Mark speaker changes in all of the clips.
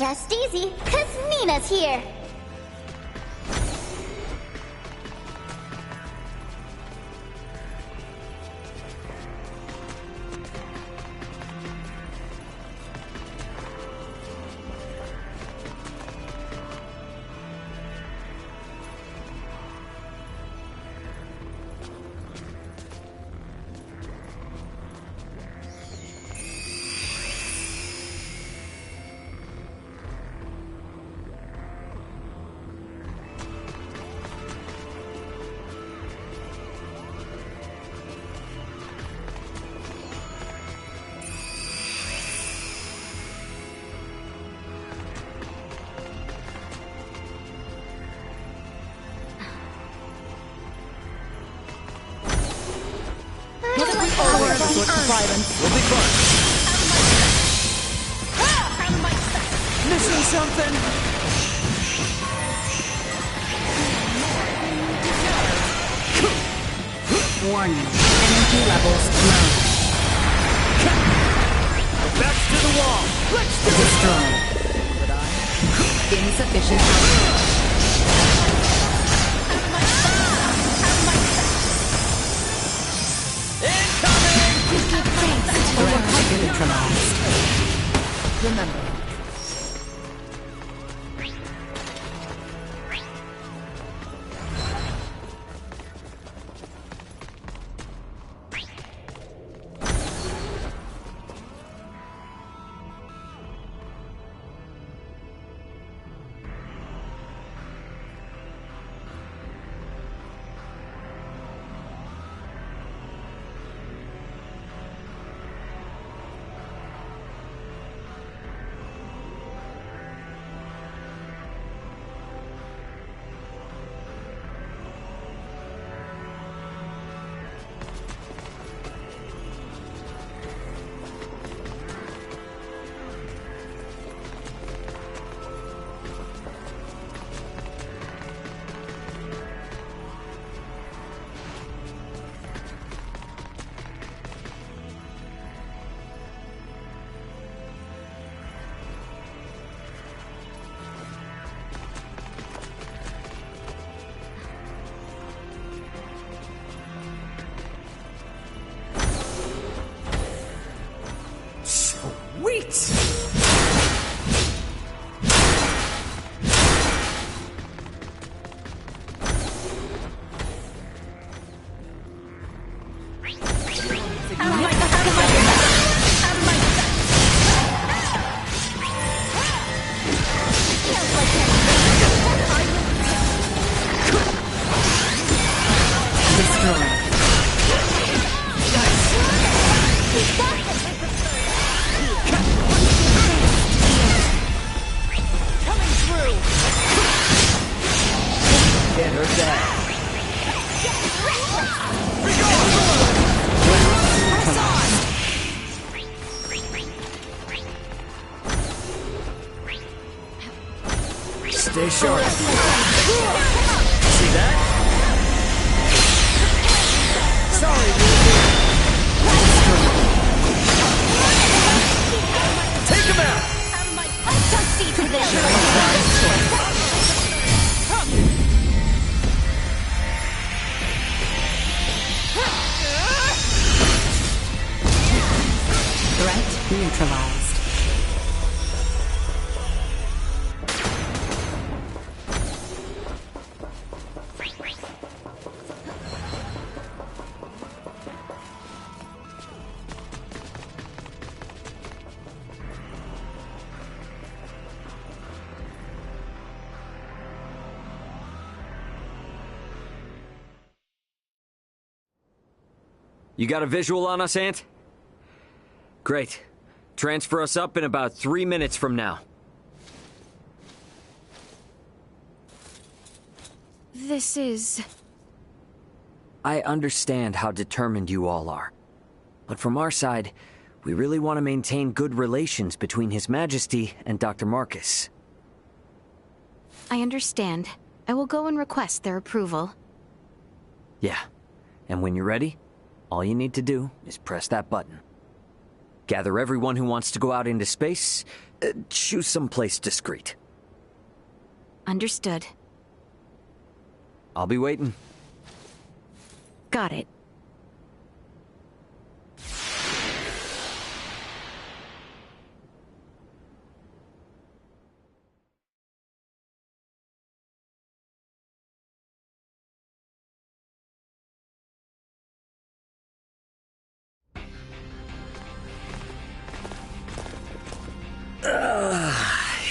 Speaker 1: Just easy, 'cause Nina's here.
Speaker 2: Violence will be fun. Missing something?
Speaker 3: Warning. Energy levels low.
Speaker 2: Backs to the wall. Let's
Speaker 3: destroy. Insufficient power. Threat neutralized. Remember.
Speaker 2: Stay sharp. See that? Sorry, take him out!
Speaker 1: Let's just see to this.
Speaker 3: Threat neutralized.
Speaker 4: You got a visual on us, Ant? Great. Transfer us up in about 3 minutes from now.
Speaker 5: This is...
Speaker 4: I understand how determined you all are. But from our side, we really want to maintain good relations between His Majesty and Dr. Marcus.
Speaker 5: I understand. I will go and request their approval.
Speaker 4: Yeah. And when you're ready, all you need to do is press that button. gather everyone who wants to go out into space, choose someplace discreet.
Speaker 5: Understood.
Speaker 4: I'll be waiting.
Speaker 5: Got it.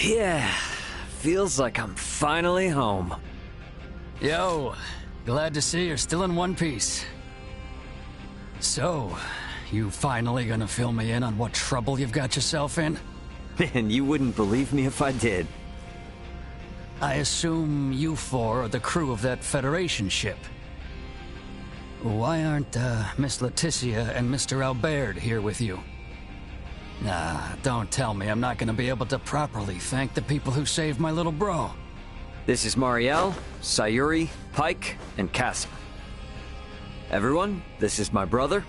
Speaker 4: Yeah, feels like I'm finally home.
Speaker 6: Yo, glad to see you're still in one piece. So, you finally gonna fill me in on what trouble you've got yourself in?
Speaker 4: And you wouldn't believe me if I did.
Speaker 6: I assume you four are the crew of that Federation ship. Why aren't Miss Leticia and Mr. Albert here with you? Nah, don't tell me I'm not gonna be able to properly thank the people who saved my little bro.
Speaker 4: This is Marielle, Sayuri, Pike, and Cassim. Everyone, this is my brother,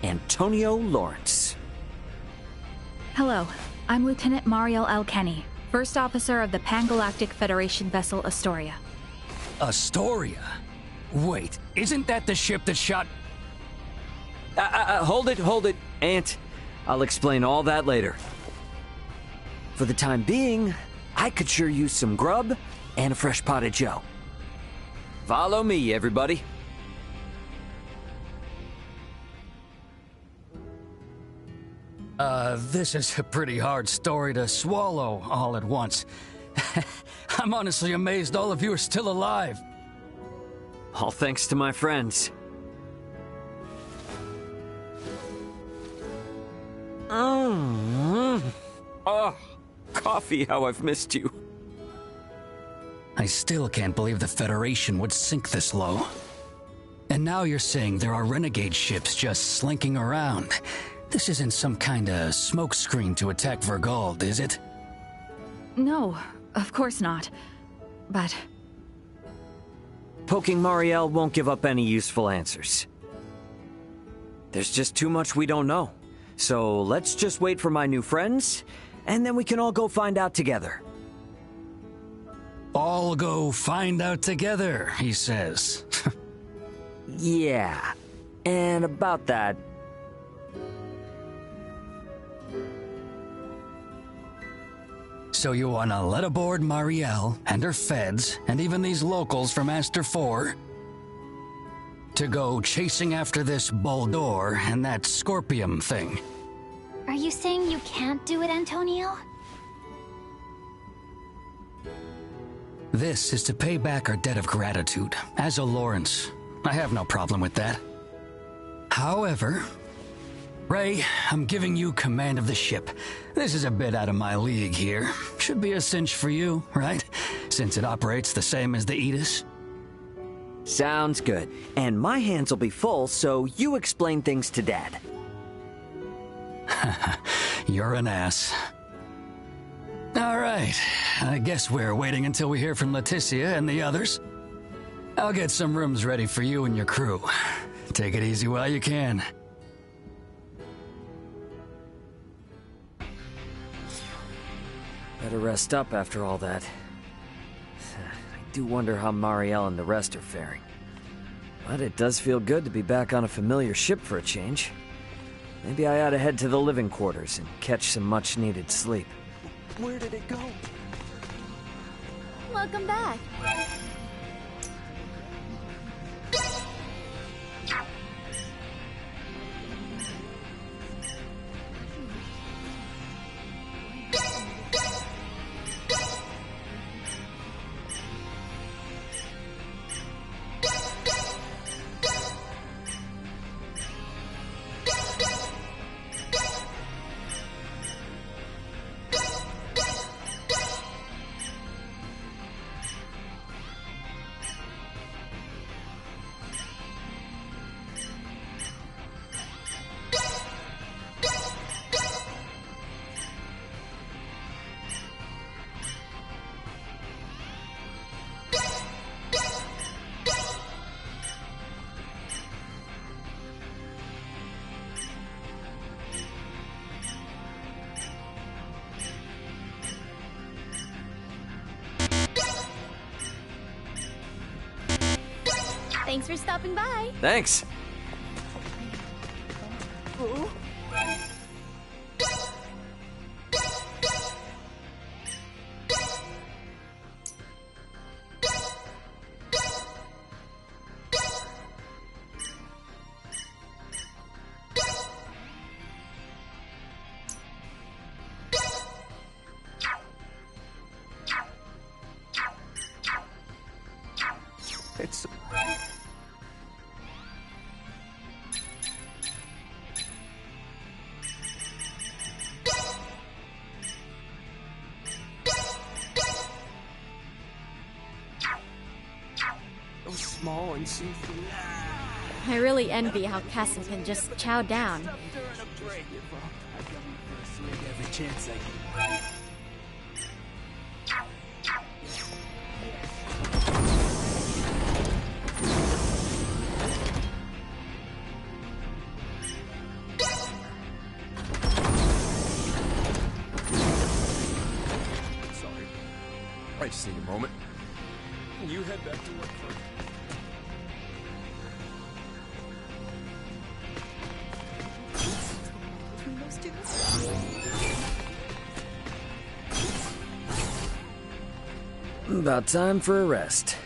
Speaker 4: Antonio Lawrence.
Speaker 7: Hello, I'm Lieutenant Mariel Alkenny, First Officer of the Pan-Galactic Federation vessel Astoria.
Speaker 6: Astoria? Wait, isn't that the ship that shot...
Speaker 4: Hold it, Ant. I'll explain all that later. For the time being, I could sure use some grub and a fresh pot of joe. Follow me, everybody.
Speaker 6: This is a pretty hard story to swallow all at once. I'm honestly amazed all of you are still alive.
Speaker 4: All thanks to my friends. Oh, coffee, how I've missed you.
Speaker 6: I still can't believe the Federation would sink this low. And now you're saying there are renegade ships just slinking around. This isn't some kind of smokescreen to attack Vergald, is it?
Speaker 7: No, of course not. But
Speaker 4: Poking Marielle won't give up any useful answers. There's just too much we don't know. So let's just wait for my new friends, and then we can all go find out together.
Speaker 6: All go find out together, he says.
Speaker 4: Yeah, and about that...
Speaker 6: So you wanna let aboard Marielle and her feds, and even these locals from Aster 4, to go chasing after this Boldor and that Scorpium thing?
Speaker 1: Are you saying you can't do it, Antonio?
Speaker 6: This is to pay back our debt of gratitude, as a Lawrence. I have no problem with that. However, Ray, I'm giving you command of the ship. This is a bit out of my league here. Should be a cinch for you, right? Since it operates the same as the Aegis.
Speaker 4: Sounds good. And my hands will be full, so you explain things to Dad.
Speaker 6: You're an ass. All right, I guess we're waiting until we hear from Leticia and the others. I'll get some rooms ready for you and your crew. Take it easy while you can.
Speaker 4: Better rest up after all that. I do wonder how Marielle and the rest are faring. But it does feel good to be back on a familiar ship for a change. Maybe I ought to head to the living quarters and catch some much-needed sleep.
Speaker 2: Where did it go?
Speaker 1: Welcome back. Thanks for stopping by.
Speaker 4: Thanks.
Speaker 2: It's... so small and see-through.
Speaker 1: I really envy how Cassim can just chow down.
Speaker 2: Every chance I get. Sorry. I just need a moment. You head back to work first.
Speaker 4: About time for a rest.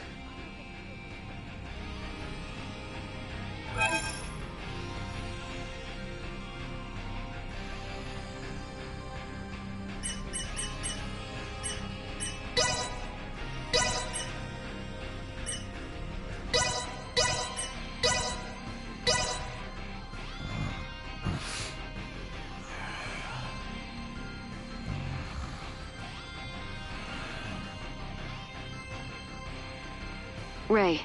Speaker 3: Ray,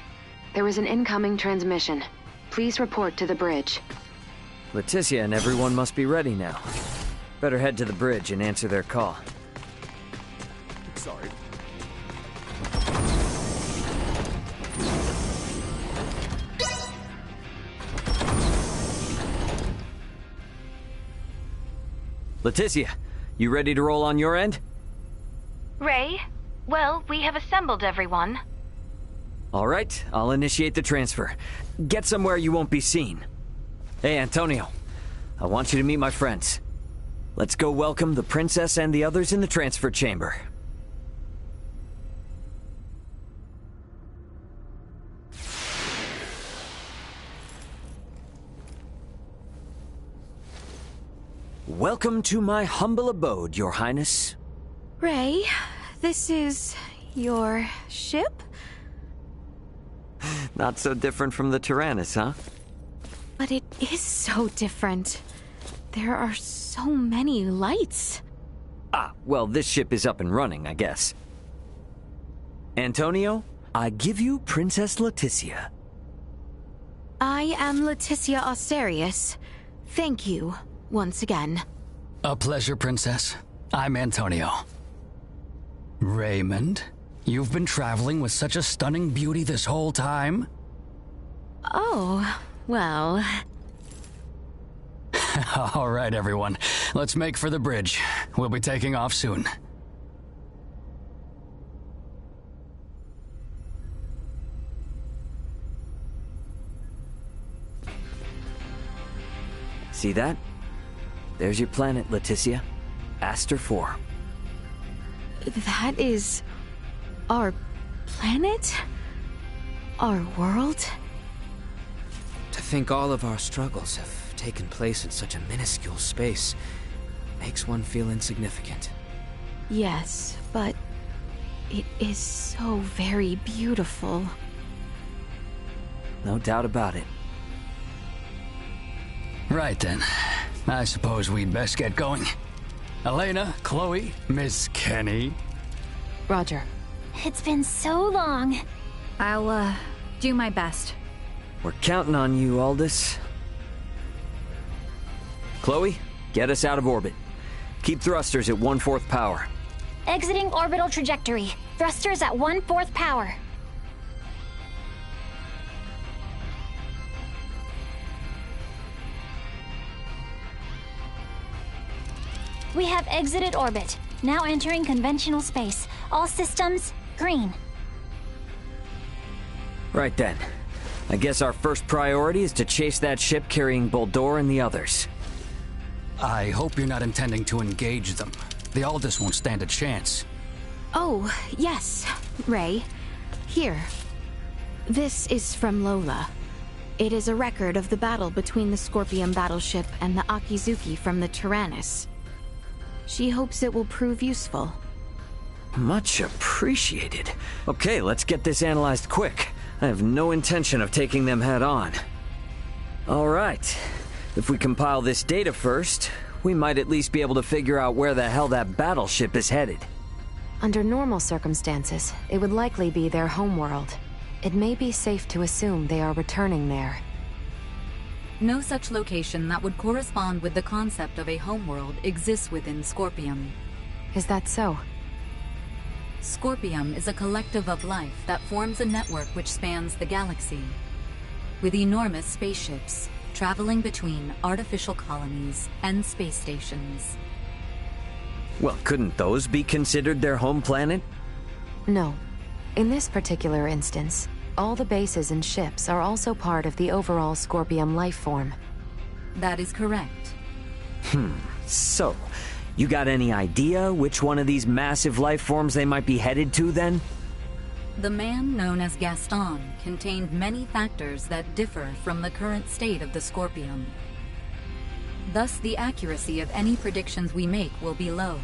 Speaker 3: there is an incoming transmission. Please report to the bridge.
Speaker 4: Leticia and everyone must be ready now. Better head to the bridge and answer their call.
Speaker 2: Sorry.
Speaker 4: Leticia, you ready to roll on your end?
Speaker 5: Ray? Well, we have assembled everyone.
Speaker 4: All right, I'll initiate the transfer. Get somewhere you won't be seen. Hey, Antonio. I want you to meet my friends. Let's go welcome the princess and the others in the transfer chamber. Welcome to my humble abode, Your Highness.
Speaker 5: Ray, this is your ship?
Speaker 4: Not so different from the Tyrannus, huh?
Speaker 5: But it is so different. There are so many lights.
Speaker 4: Ah, well, this ship is up and running, I guess. Antonio, I give you Princess Leticia.
Speaker 5: I am Leticia Asterius. Thank you, once again.
Speaker 6: A pleasure, Princess. I'm Antonio. Raymond, you've been traveling with such a stunning beauty this whole time?
Speaker 5: Oh, well...
Speaker 6: All right, everyone. Let's make for the bridge. We'll be taking off soon.
Speaker 4: See that? There's your planet, Leticia. Aster 4.
Speaker 5: That is... our planet? Our world?
Speaker 8: To think all of our struggles have taken place in such a minuscule space makes one feel insignificant.
Speaker 5: Yes, but it is so very beautiful.
Speaker 4: No doubt about it.
Speaker 6: Right then. I suppose we'd best get going. Elena, Chloe, Miss Kenny.
Speaker 5: Roger.
Speaker 1: It's been so long.
Speaker 7: I'll, do my best.
Speaker 4: We're counting on you, Aldous. Chloe, get us out of orbit. Keep thrusters at 1/4 power.
Speaker 1: Exiting orbital trajectory. Thrusters at 1/4 power. We have exited orbit. Now entering conventional space. All systems green.
Speaker 4: Right then. I guess our first priority is to chase that ship carrying Boldor and the others.
Speaker 6: I hope you're not intending to engage them. The Aldous won't stand a chance.
Speaker 5: Oh, yes, Ray. Here. This is from Lola. It is a record of the battle between the Scorpion battleship and the Akizuki from the Tyrannus. She hopes it will prove useful.
Speaker 4: Much appreciated. Okay, let's get this analyzed quick. I have no intention of taking them head on. All right. If we compile this data first, we might at least be able to figure out where the hell that battleship is headed.
Speaker 3: Under normal circumstances, it would likely be their homeworld. It may be safe to assume they are returning there.
Speaker 9: No such location that would correspond with the concept of a homeworld exists within Scorpium.
Speaker 3: Is that so?
Speaker 9: Scorpium is a collective of life that forms a network which spans the galaxy, with enormous spaceships traveling between artificial colonies and space stations.
Speaker 4: Well, couldn't those be considered their home planet?
Speaker 3: No. In this particular instance, all the bases and ships are also part of the overall Scorpium life form.
Speaker 9: That is correct.
Speaker 4: So, you got any idea which one of these massive life forms they might be headed to, then?
Speaker 9: The man known as Gaston contained many factors that differ from the current state of the Scorpium. Thus, the accuracy of any predictions we make will be low.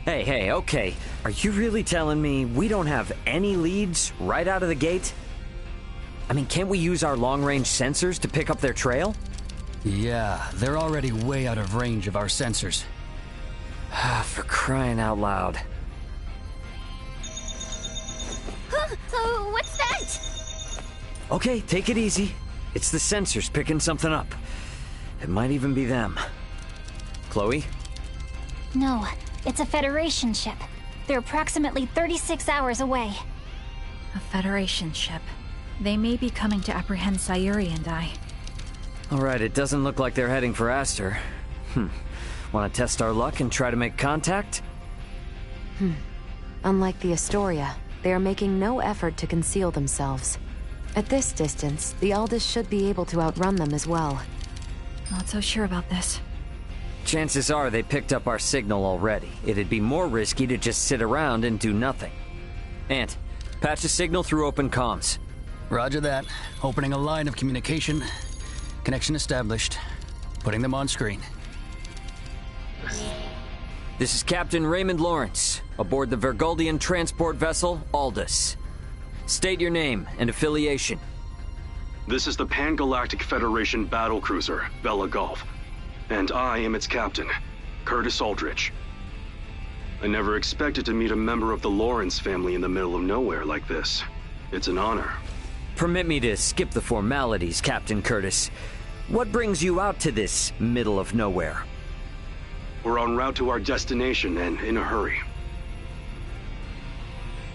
Speaker 4: Hey, okay. Are you really telling me we don't have any leads right out of the gate? I mean, can't we use our long-range sensors to pick up their trail?
Speaker 6: Yeah, they're already way out of range of our sensors.
Speaker 4: For crying out loud.
Speaker 1: What's that?
Speaker 4: Okay, take it easy. It's the sensors picking something up. It might even be them. Chloe?
Speaker 1: No, it's a Federation ship. They're approximately 36 hours away.
Speaker 7: A Federation ship. They may be coming to apprehend Sayuri and I.
Speaker 4: Alright, it doesn't look like they're heading for Aster. Want to test our luck and try to make contact?
Speaker 3: Unlike the Astoria, they are making no effort to conceal themselves. At this distance, the Aldous should be able to outrun them as well.
Speaker 7: Not so sure about this.
Speaker 4: Chances are they picked up our signal already. It'd be more risky to just sit around and do nothing. Ant, patch a signal through open comms.
Speaker 6: Roger that. Opening a line of communication. Connection established. Putting them on screen.
Speaker 4: This is Captain Raymond Lawrence, aboard the Vergoldian transport vessel, Aldous. State your name and affiliation.
Speaker 10: This is the Pan-Galactic Federation battlecruiser, Bella Gulf. And I am its captain, Curtis Aldrich. I never expected to meet a member of the Lawrence family in the middle of nowhere like this. It's an honor.
Speaker 4: Permit me to skip the formalities, Captain Curtis. What brings you out to this middle of nowhere?
Speaker 10: We're en route to our destination and in a hurry.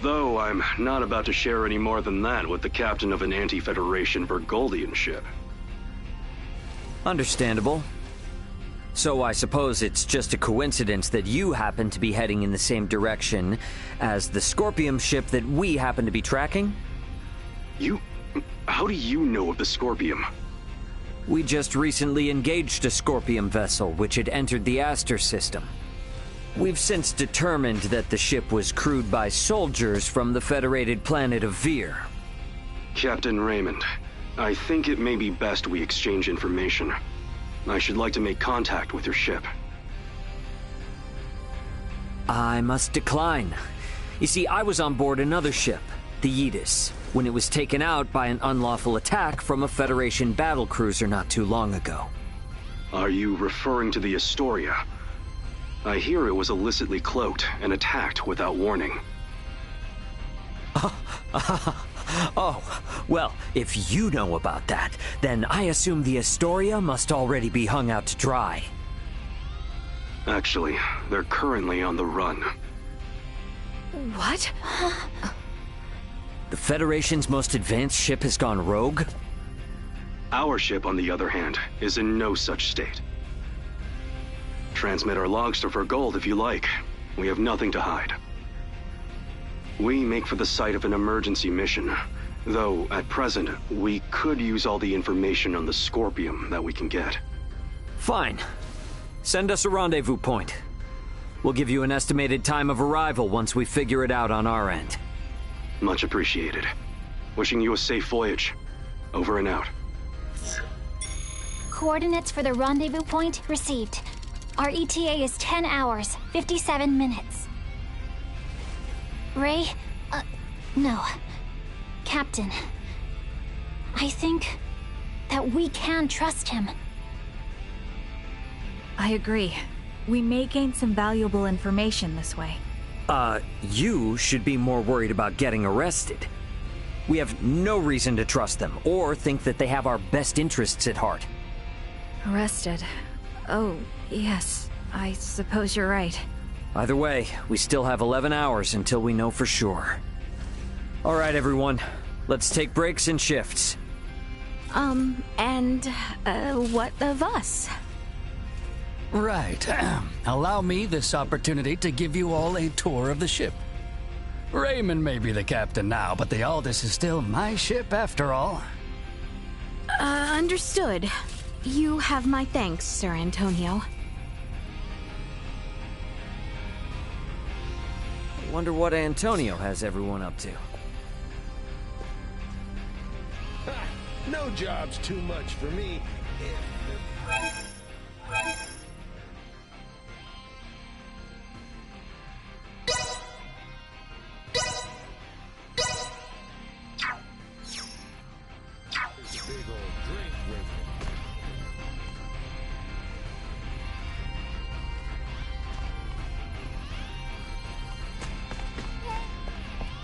Speaker 10: Though I'm not about to share any more than that with the captain of an anti-Federation Vergoldian ship.
Speaker 4: Understandable. So I suppose it's just a coincidence that you happen to be heading in the same direction as the Scorpium ship that we happen to be tracking?
Speaker 10: How do you know of the Scorpium?
Speaker 4: We just recently engaged a Scorpium vessel which had entered the Aster system. We've since determined that the ship was crewed by soldiers from the federated planet of Vir.
Speaker 10: Captain Raymond, I think it may be best we exchange information. I should like to make contact with your ship.
Speaker 4: I must decline. You see, I was on board another ship, the Aegis, when it was taken out by an unlawful attack from a Federation battlecruiser not too long ago.
Speaker 10: Are you referring to the Astoria? I hear it was illicitly cloaked and attacked without warning.
Speaker 4: Oh, well, if you know about that, then I assume the Astoria must already be hung out to dry.
Speaker 10: Actually, they're currently on the run.
Speaker 5: What?
Speaker 4: The Federation's most advanced ship has gone rogue?
Speaker 10: Our ship, on the other hand, is in no such state. Transmit our logs to Vergold if you like. We have nothing to hide. We make for the site of an emergency mission, Though, at present, we could use all the information on the Scorpium that we can get.
Speaker 4: Fine. Send us a rendezvous point. We'll give you an estimated time of arrival once we figure it out on our end.
Speaker 10: Much appreciated. Wishing you a safe voyage. Over and out.
Speaker 1: Coordinates for the rendezvous point received. Our ETA is 10 hours, 57 minutes. Ray? No. Captain. I think that we can trust him.
Speaker 7: I agree. We may gain some valuable information this way.
Speaker 4: You should be more worried about getting arrested. We have no reason to trust them, or think that they have our best interests at heart.
Speaker 7: Arrested. Oh, yes. I suppose you're right.
Speaker 4: Either way, we still have 11 hours until we know for sure. All right, everyone. Let's take breaks and shifts.
Speaker 5: What of us?
Speaker 6: Right. Allow me this opportunity to give you all a tour of the ship. Raymond may be the captain now, but the Aldous is still my ship after all.
Speaker 5: Understood. You have my thanks, Sir Antonio.
Speaker 4: I wonder what Antonio has everyone up to.
Speaker 2: No job's too much for me.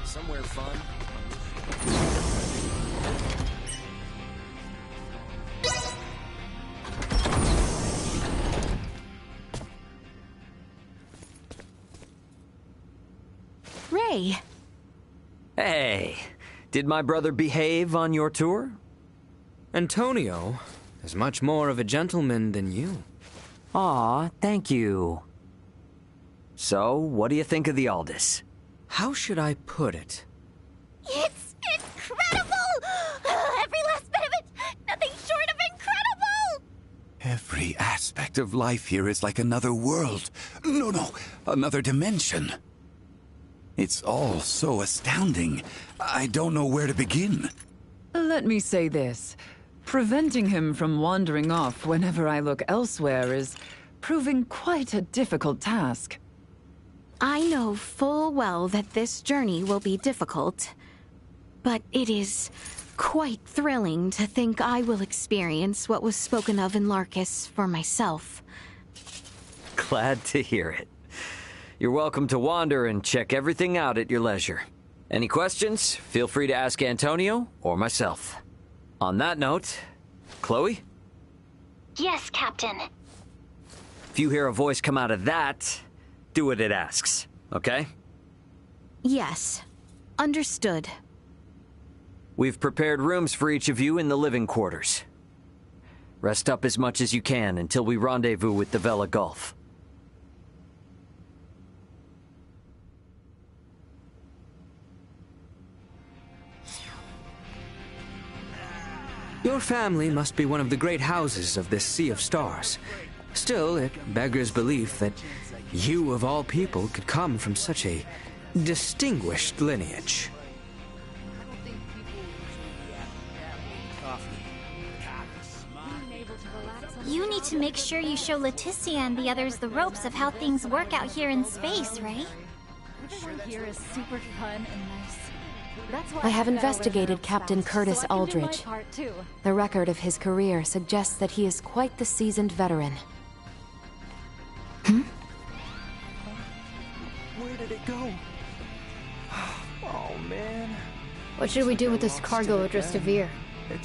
Speaker 2: Somewhere fun.
Speaker 5: Ray.
Speaker 4: Hey, did my brother behave on your tour?
Speaker 8: Antonio is much more of a gentleman than you.
Speaker 4: Aw, thank you. So, what do you think of the Aldous?
Speaker 8: How should I put it?
Speaker 1: It's incredible! Every last bit of it! Nothing short of incredible!
Speaker 11: Every aspect of life here is like another world. No, another dimension. It's all so astounding. I don't know where to begin.
Speaker 12: Let me say this. Preventing him from wandering off whenever I look elsewhere is proving quite a difficult task.
Speaker 5: I know full well that this journey will be difficult, but it is quite thrilling to think I will experience what was spoken of in Larkus for myself.
Speaker 4: Glad to hear it. You're welcome to wander and check everything out at your leisure. Any questions? Feel free to ask Antonio or myself. On that note, Chloe?
Speaker 1: Yes, Captain.
Speaker 4: If you hear a voice come out of that, do what it asks, okay?
Speaker 5: Yes. Understood.
Speaker 4: We've prepared rooms for each of you in the living quarters. Rest up as much as you can until we rendezvous with the Vela Gulf.
Speaker 8: Your family must be one of the great houses of this sea of stars. Still, it beggars belief that you, of all people, could come from such a distinguished lineage.
Speaker 1: You need to make sure you show Leticia and the others the ropes of how things work out here in space, Ray.
Speaker 7: Everyone here is super fun and nice.
Speaker 3: I have investigated Captain Curtis Aldrich. The record of his career suggests that he is quite the seasoned veteran.
Speaker 2: Where did it go? Oh, man.
Speaker 13: What should we do with this cargo addressed to Veer?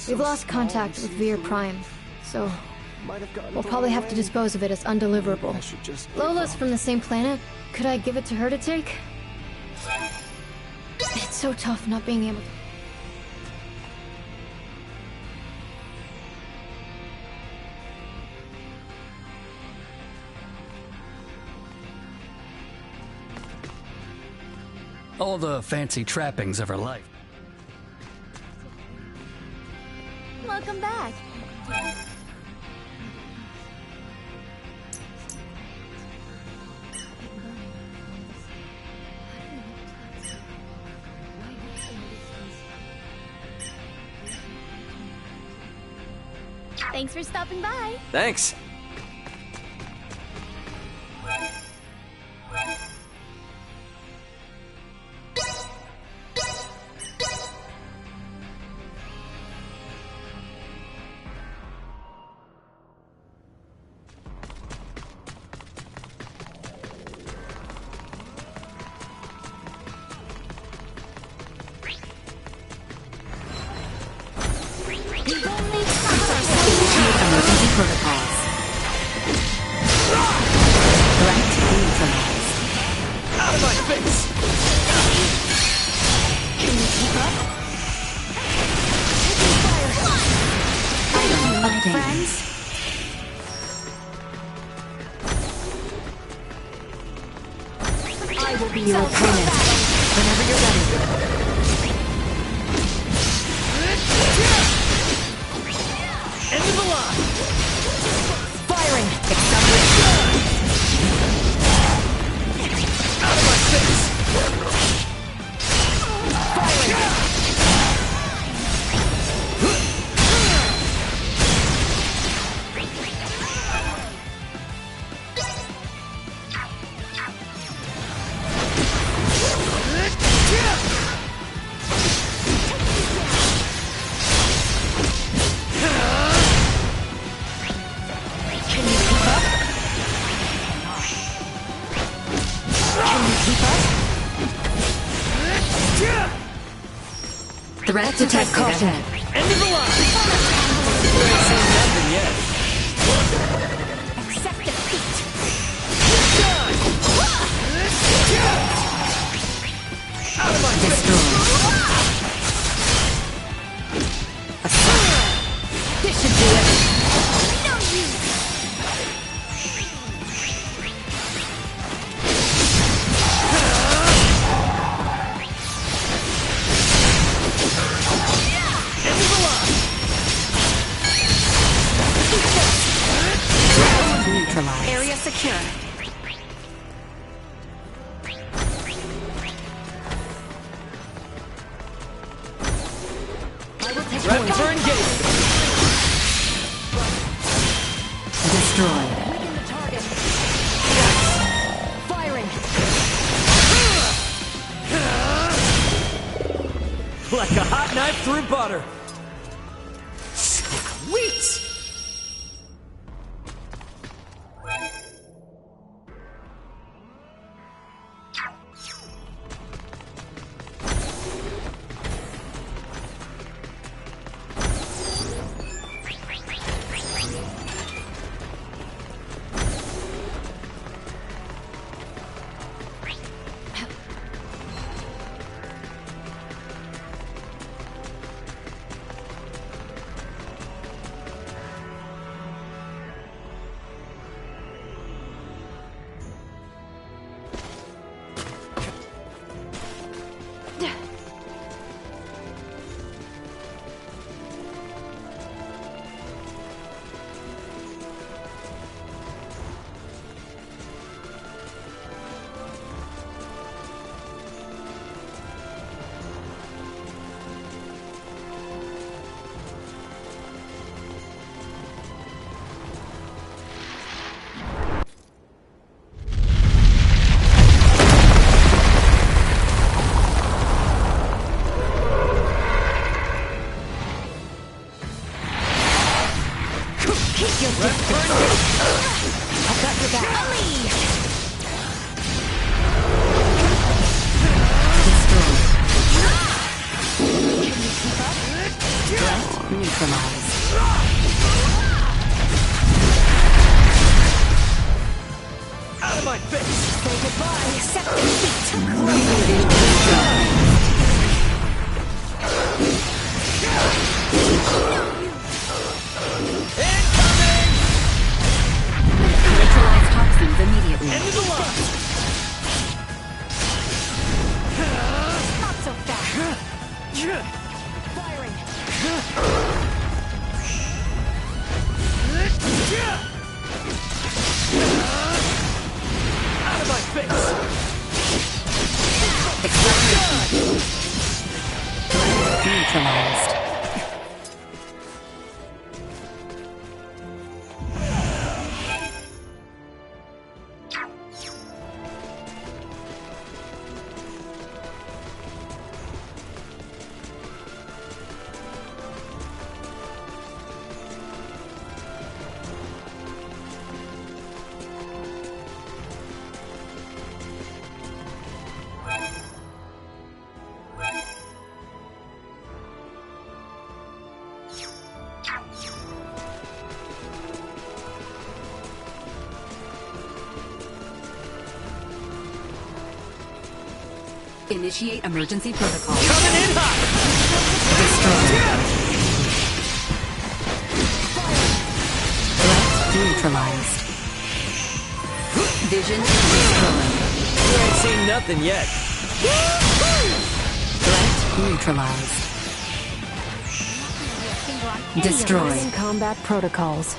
Speaker 13: We've lost contact with Veer Prime, so we'll probably have to dispose of it as undeliverable. Lola's from the same planet. Could I give it to her to take? It's so tough not being able to.
Speaker 6: All the fancy trappings of her life.
Speaker 1: welcome back. Thanks for stopping by.
Speaker 4: Thanks.
Speaker 9: Protocols. Threat neutralized.
Speaker 4: Out of my face!
Speaker 9: Can you keep up? Item update. Friends? I will be your opponent whenever you're ready.
Speaker 4: End of the line!
Speaker 9: Firing!
Speaker 4: Out of my face!
Speaker 9: Firing! Threat detected. Caution.
Speaker 4: End of the line! You ain't seen nothing yet.
Speaker 1: Accept defeat.
Speaker 4: Out of my
Speaker 9: Destroy. This should do it.
Speaker 1: No use.
Speaker 9: Neutralized.
Speaker 5: Area secure.
Speaker 4: Ready for engagement!
Speaker 9: Destroy.
Speaker 5: Firing.
Speaker 4: Like a hot knife through butter. Sweet! Out of my face!
Speaker 1: Say goodbye. Accept defeat.
Speaker 4: Incoming!
Speaker 9: Neutralize toxins immediately.
Speaker 4: End of the line!
Speaker 1: Not so fast. Firing.
Speaker 9: neutralized. Initiate emergency protocol.
Speaker 4: Coming in hot!
Speaker 9: Destroy. Threat neutralized. Vision destroyed.
Speaker 4: You ain't seen nothing yet.
Speaker 9: Threat neutralized. Destroyed.
Speaker 3: Combat protocols.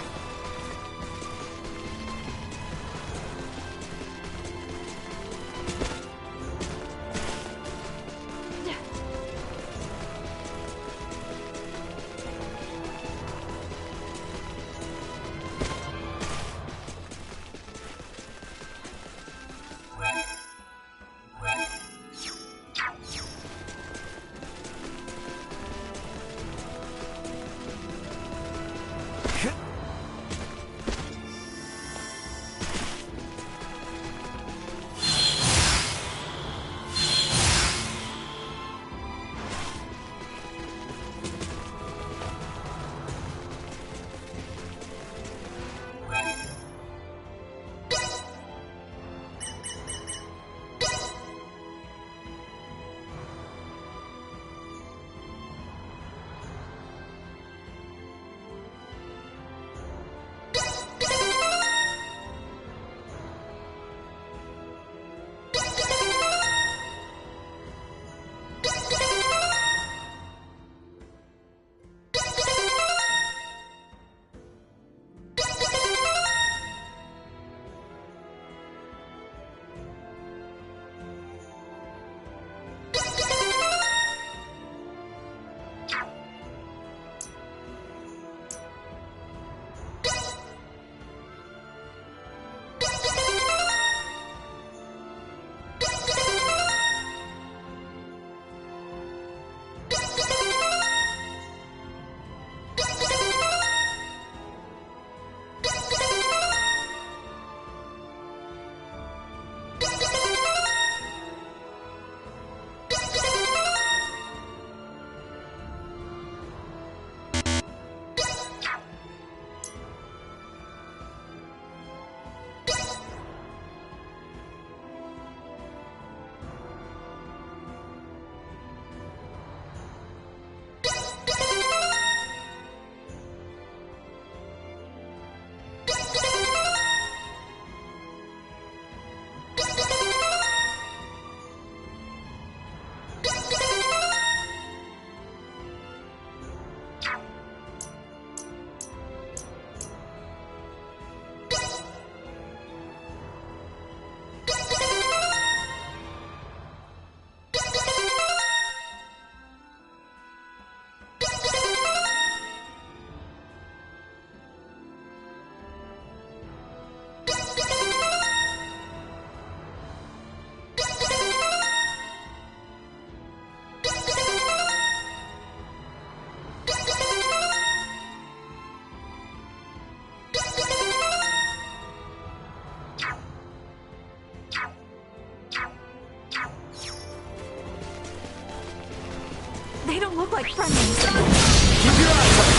Speaker 7: They don't look like friendlies.
Speaker 4: Keep your eyes open.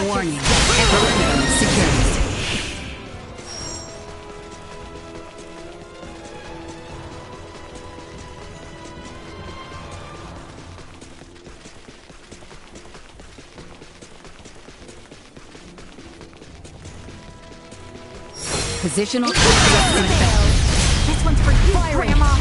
Speaker 9: Warning. Perimeter secured. Positional accuracy effect.
Speaker 7: This one's for you, Grandma.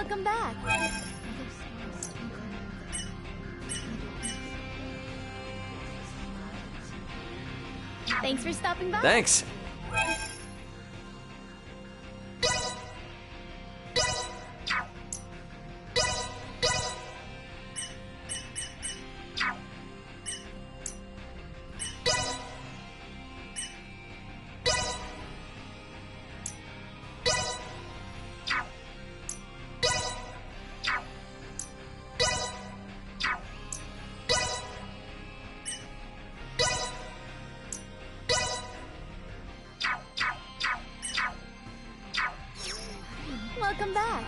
Speaker 1: Welcome back. Thanks for stopping by.
Speaker 4: Thanks.
Speaker 1: Welcome back.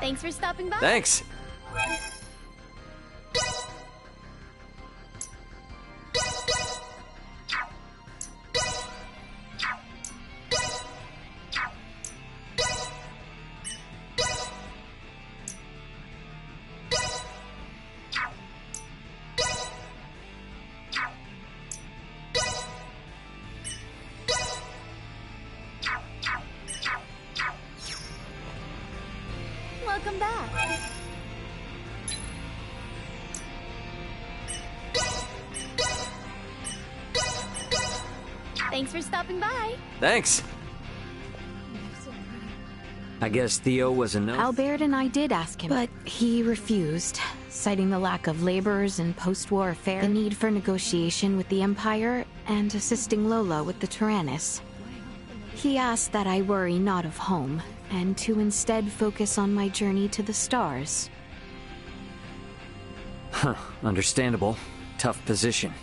Speaker 1: Thanks for stopping by.
Speaker 4: Thanks.
Speaker 1: Welcome back. Thanks for stopping by.
Speaker 4: Thanks. I guess Theo was a no.
Speaker 5: Albert and I did ask him, but he refused, citing the lack of laborers in post-war affairs, the need for negotiation with the Empire, and assisting Lola with the Tyrannus. He asked that I worry not of home, and to instead focus on my journey to the stars.
Speaker 4: Huh, understandable. Tough position.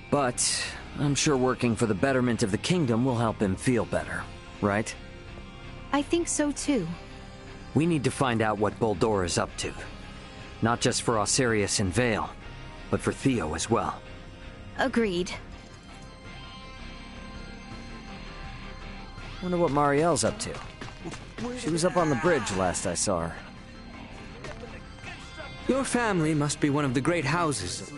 Speaker 4: But I'm sure working for the betterment of the kingdom will help him feel better, right?
Speaker 5: I think so too.
Speaker 4: We need to find out what Boldor is up to. Not just for Osirius and Vale, but for Theo as well.
Speaker 5: Agreed.
Speaker 4: Wonder what Marielle's up to. She was up on the bridge last I saw her.
Speaker 8: Your family must be one of the great houses.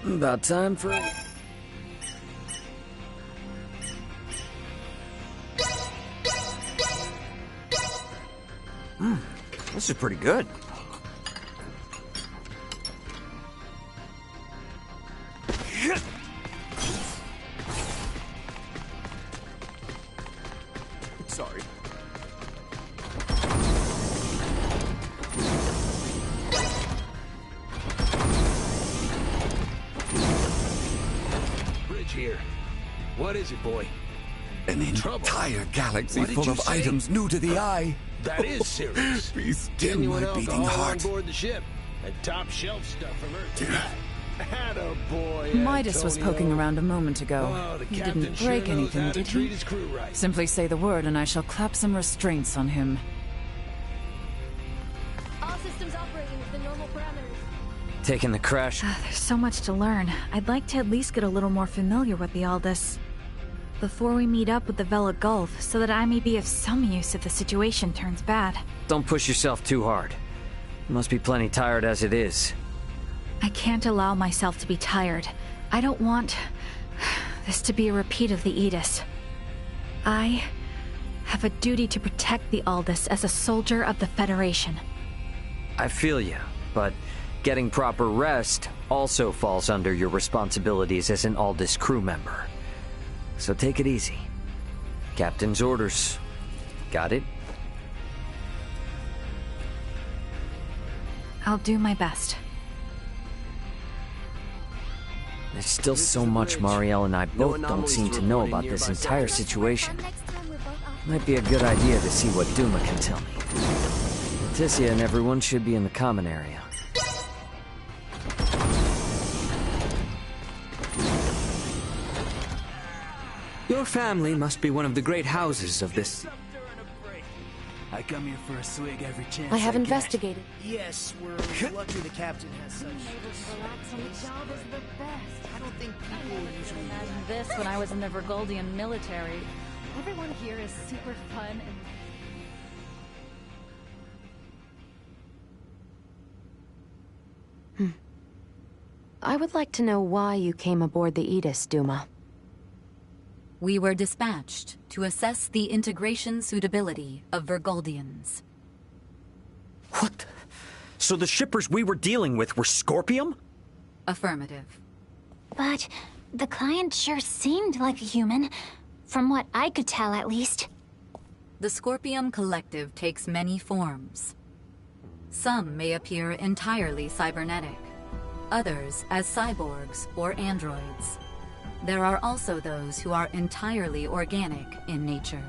Speaker 4: About time for... This is pretty good.
Speaker 2: Sorry.
Speaker 14: Here. What is it, boy?
Speaker 11: An entire galaxy full of items new to the eye.
Speaker 14: That is serious.
Speaker 11: Be still,
Speaker 14: Genuine
Speaker 11: my beating
Speaker 14: alcohol
Speaker 11: heart.
Speaker 14: on board the ship, and top shelf stuff from Earth. Attaboy,
Speaker 12: Midas was
Speaker 14: Antonio.
Speaker 12: poking around a moment ago.
Speaker 14: Oh, the
Speaker 12: He
Speaker 14: captain
Speaker 12: didn't
Speaker 14: sure
Speaker 12: break
Speaker 14: knows
Speaker 12: anything,
Speaker 14: how to
Speaker 12: did
Speaker 14: treat
Speaker 12: he?
Speaker 14: his crew right.
Speaker 12: Simply say the word and I shall clap some restraints on him.
Speaker 13: All systems operating within normal parameters.
Speaker 4: Taking the crash.
Speaker 7: There's so much to learn. I'd like to at least get a little more familiar with the Aldous before we meet up with the Vela Gulf, so that I may be of some use if the situation turns bad.
Speaker 4: Don't push yourself too hard. You must be plenty tired as it is.
Speaker 7: I can't allow myself to be tired. I don't want this to be a repeat of the Aegis. I have a duty to protect the Aldous as a soldier of the Federation.
Speaker 4: I feel you, but getting proper rest also falls under your responsibilities as an Aldous crew member. So take it easy. Captain's orders. Got it?
Speaker 7: I'll do my best.
Speaker 4: There's still so much Marielle and I both don't seem to know about this entire situation. Might be a good idea to see what Duma can tell me. Leticia and everyone should be in the common area.
Speaker 8: Your family must be one of the great houses of this.
Speaker 15: I come here for a swig every chance
Speaker 3: I have
Speaker 15: get.
Speaker 3: investigated.
Speaker 15: Yes, we're lucky the captain has such. I don't think people usually
Speaker 16: imagine this when I was in the Vergoldian military. Everyone here is super fun and...
Speaker 3: I would like to know why you came aboard the Aegis, Duma.
Speaker 9: We were dispatched to assess the integration suitability of Vergoldians.
Speaker 4: What? So the shippers we were dealing with were Scorpium?
Speaker 9: Affirmative.
Speaker 1: But the client sure seemed like a human, from what I could tell at least.
Speaker 9: The Scorpium Collective takes many forms. Some may appear entirely cybernetic, others as cyborgs or androids. There are also those who are entirely organic in nature.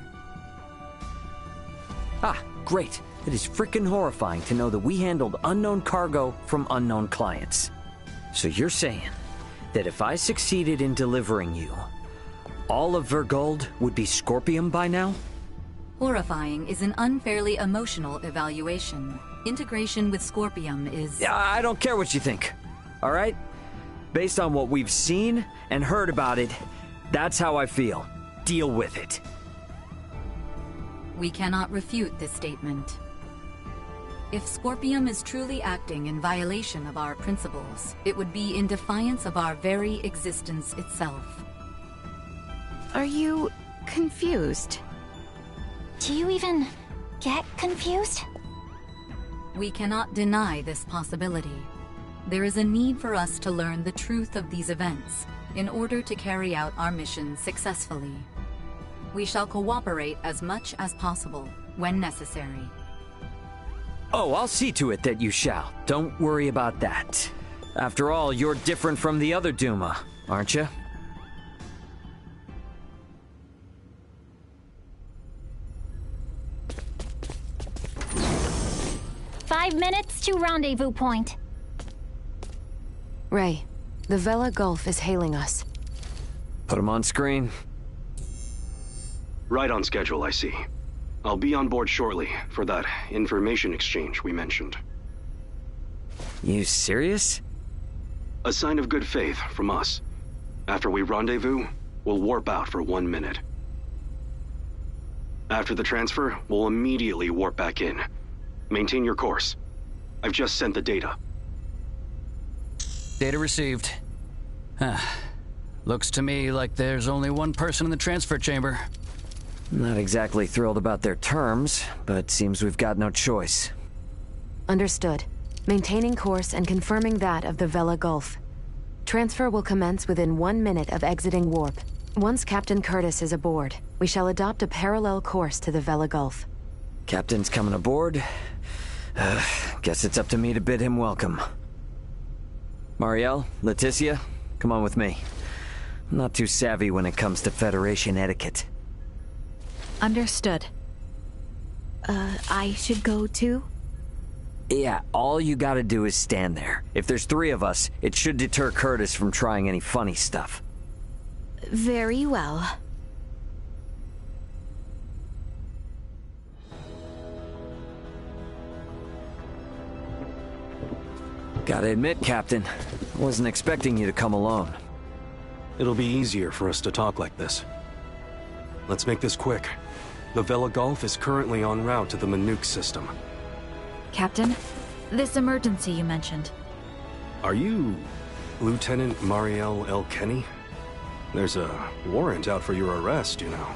Speaker 4: Ah, great. It is frickin' horrifying to know that we handled unknown cargo from unknown clients. So you're saying that if I succeeded in delivering you, all of Vergold would be Scorpium by now?
Speaker 9: Horrifying is an unfairly emotional evaluation. Integration with Scorpium is...
Speaker 4: I don't care what you think, all right? Based on what we've seen and heard about it, that's how I feel. Deal with it.
Speaker 9: We cannot refute this statement. If Scorpium is truly acting in violation of our principles, it would be in defiance of our very existence itself.
Speaker 5: Are you confused?
Speaker 1: Do you even get confused?
Speaker 9: We cannot deny this possibility. There is a need for us to learn the truth of these events in order to carry out our mission successfully. We shall cooperate as much as possible when necessary.
Speaker 4: Oh, I'll see to it that you shall. Don't worry about that. After all, you're different from the other Duma, aren't you?
Speaker 1: "5 minutes to rendezvous point."
Speaker 3: Ray, the Vela Gulf is hailing us.
Speaker 4: Put him on screen.
Speaker 10: Right on schedule, I see. I'll be on board shortly for that information exchange we mentioned.
Speaker 4: You serious?
Speaker 10: A sign of good faith from us. After we rendezvous, we'll warp out for 1 minute. After the transfer, we'll immediately warp back in. Maintain your course. I've just sent the data.
Speaker 6: Data received. Looks to me like there's only one person in the transfer chamber.
Speaker 4: Not exactly thrilled about their terms, but seems we've got no choice.
Speaker 3: Understood. Maintaining course and confirming that of the Vela Gulf. Transfer will commence within 1 minute of exiting warp. Once Captain Curtis is aboard, we shall adopt a parallel course to the Vela Gulf.
Speaker 4: Captain's coming aboard. Guess it's up to me to bid him welcome. Marielle, Leticia, come on with me. I'm not too savvy when it comes to Federation etiquette.
Speaker 7: Understood.
Speaker 5: I should go too?
Speaker 4: Yeah, all you gotta do is stand there. If there's 3 of us, it should deter Curtis from trying any funny stuff.
Speaker 5: Very well.
Speaker 4: Gotta admit, Captain, I wasn't expecting you to come alone.
Speaker 10: It'll be easier for us to talk like this. Let's make this quick. The Vela Gulf is currently en route to the Manuk system.
Speaker 7: Captain, this emergency you mentioned.
Speaker 10: Are you Lieutenant Marielle L. Kenny? There's a warrant out for your arrest, you know.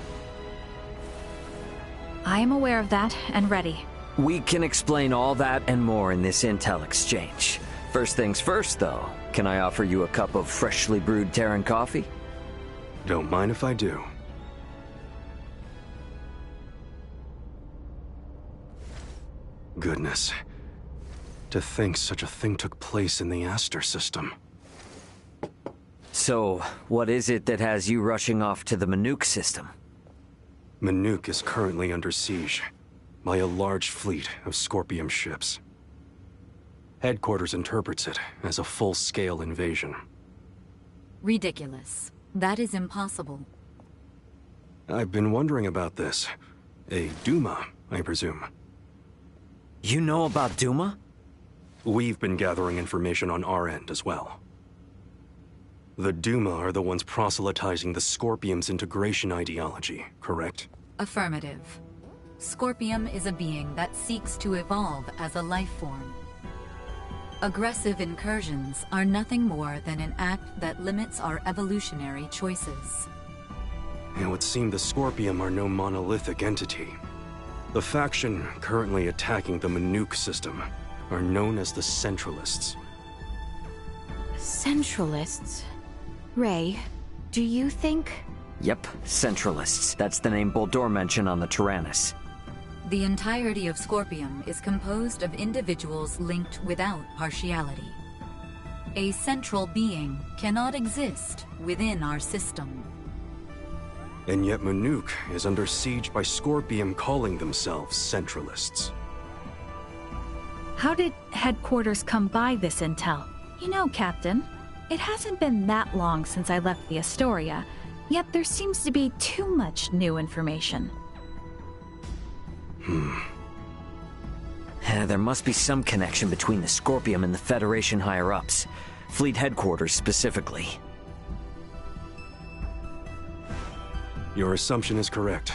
Speaker 7: I am aware of that and ready.
Speaker 4: We can explain all that and more in this intel exchange. First things first, though. Can I offer you a cup of freshly brewed Terran coffee?
Speaker 10: Don't mind if I do. Goodness. To think such a thing took place in the Aster system.
Speaker 4: So, what is it that has you rushing off to the Manuk system?
Speaker 10: Manuk is currently under siege by a large fleet of Scorpium ships. Headquarters interprets it as a full-scale invasion.
Speaker 9: Ridiculous. That is impossible.
Speaker 10: I've been wondering about this. A Duma, I presume.
Speaker 4: You know about Duma?
Speaker 10: We've been gathering information on our end as well. The Duma are the ones proselytizing the Scorpium's integration ideology, correct?
Speaker 9: Affirmative. Scorpium is a being that seeks to evolve as a life form. Aggressive incursions are nothing more than an act that limits our evolutionary choices.
Speaker 10: It would seem the Scorpium are no monolithic entity. The faction currently attacking the Manuk system are known as the Centralists.
Speaker 5: Centralists? Ray, do you think?
Speaker 4: Yep, Centralists. That's the name Boldor mentioned on the Tyrannus.
Speaker 9: The entirety of Scorpium is composed of individuals linked without partiality. A central being cannot exist within our system.
Speaker 10: And yet Manuk is under siege by Scorpium calling themselves Centralists.
Speaker 7: How did headquarters come by this intel? You know, Captain, it hasn't been that long since I left the Astoria, yet there seems to be too much new information.
Speaker 4: There must be some connection between the Scorpium and the Federation higher-ups. Fleet headquarters specifically.
Speaker 10: Your assumption is correct.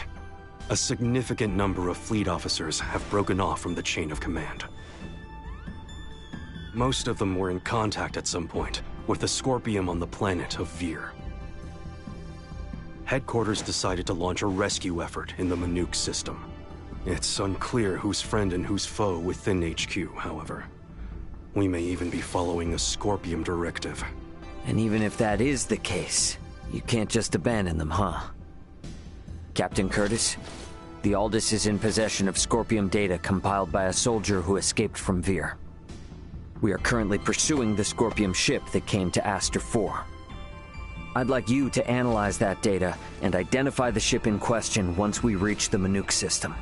Speaker 10: A significant number of fleet officers have broken off from the chain of command. Most of them were in contact at some point with the Scorpium on the planet of Vir. Headquarters decided to launch a rescue effort in the Manuk system. It's unclear who's friend and who's foe within HQ, however. We may even be following a Scorpium directive.
Speaker 4: And even if that is the case, you can't just abandon them, huh? Captain Curtis, the Aldous is in possession of Scorpium data compiled by a soldier who escaped from Vir. We are currently pursuing the Scorpium ship that came to Aster 4. I'd like you to analyze that data and identify the ship in question once we reach the Manuk system.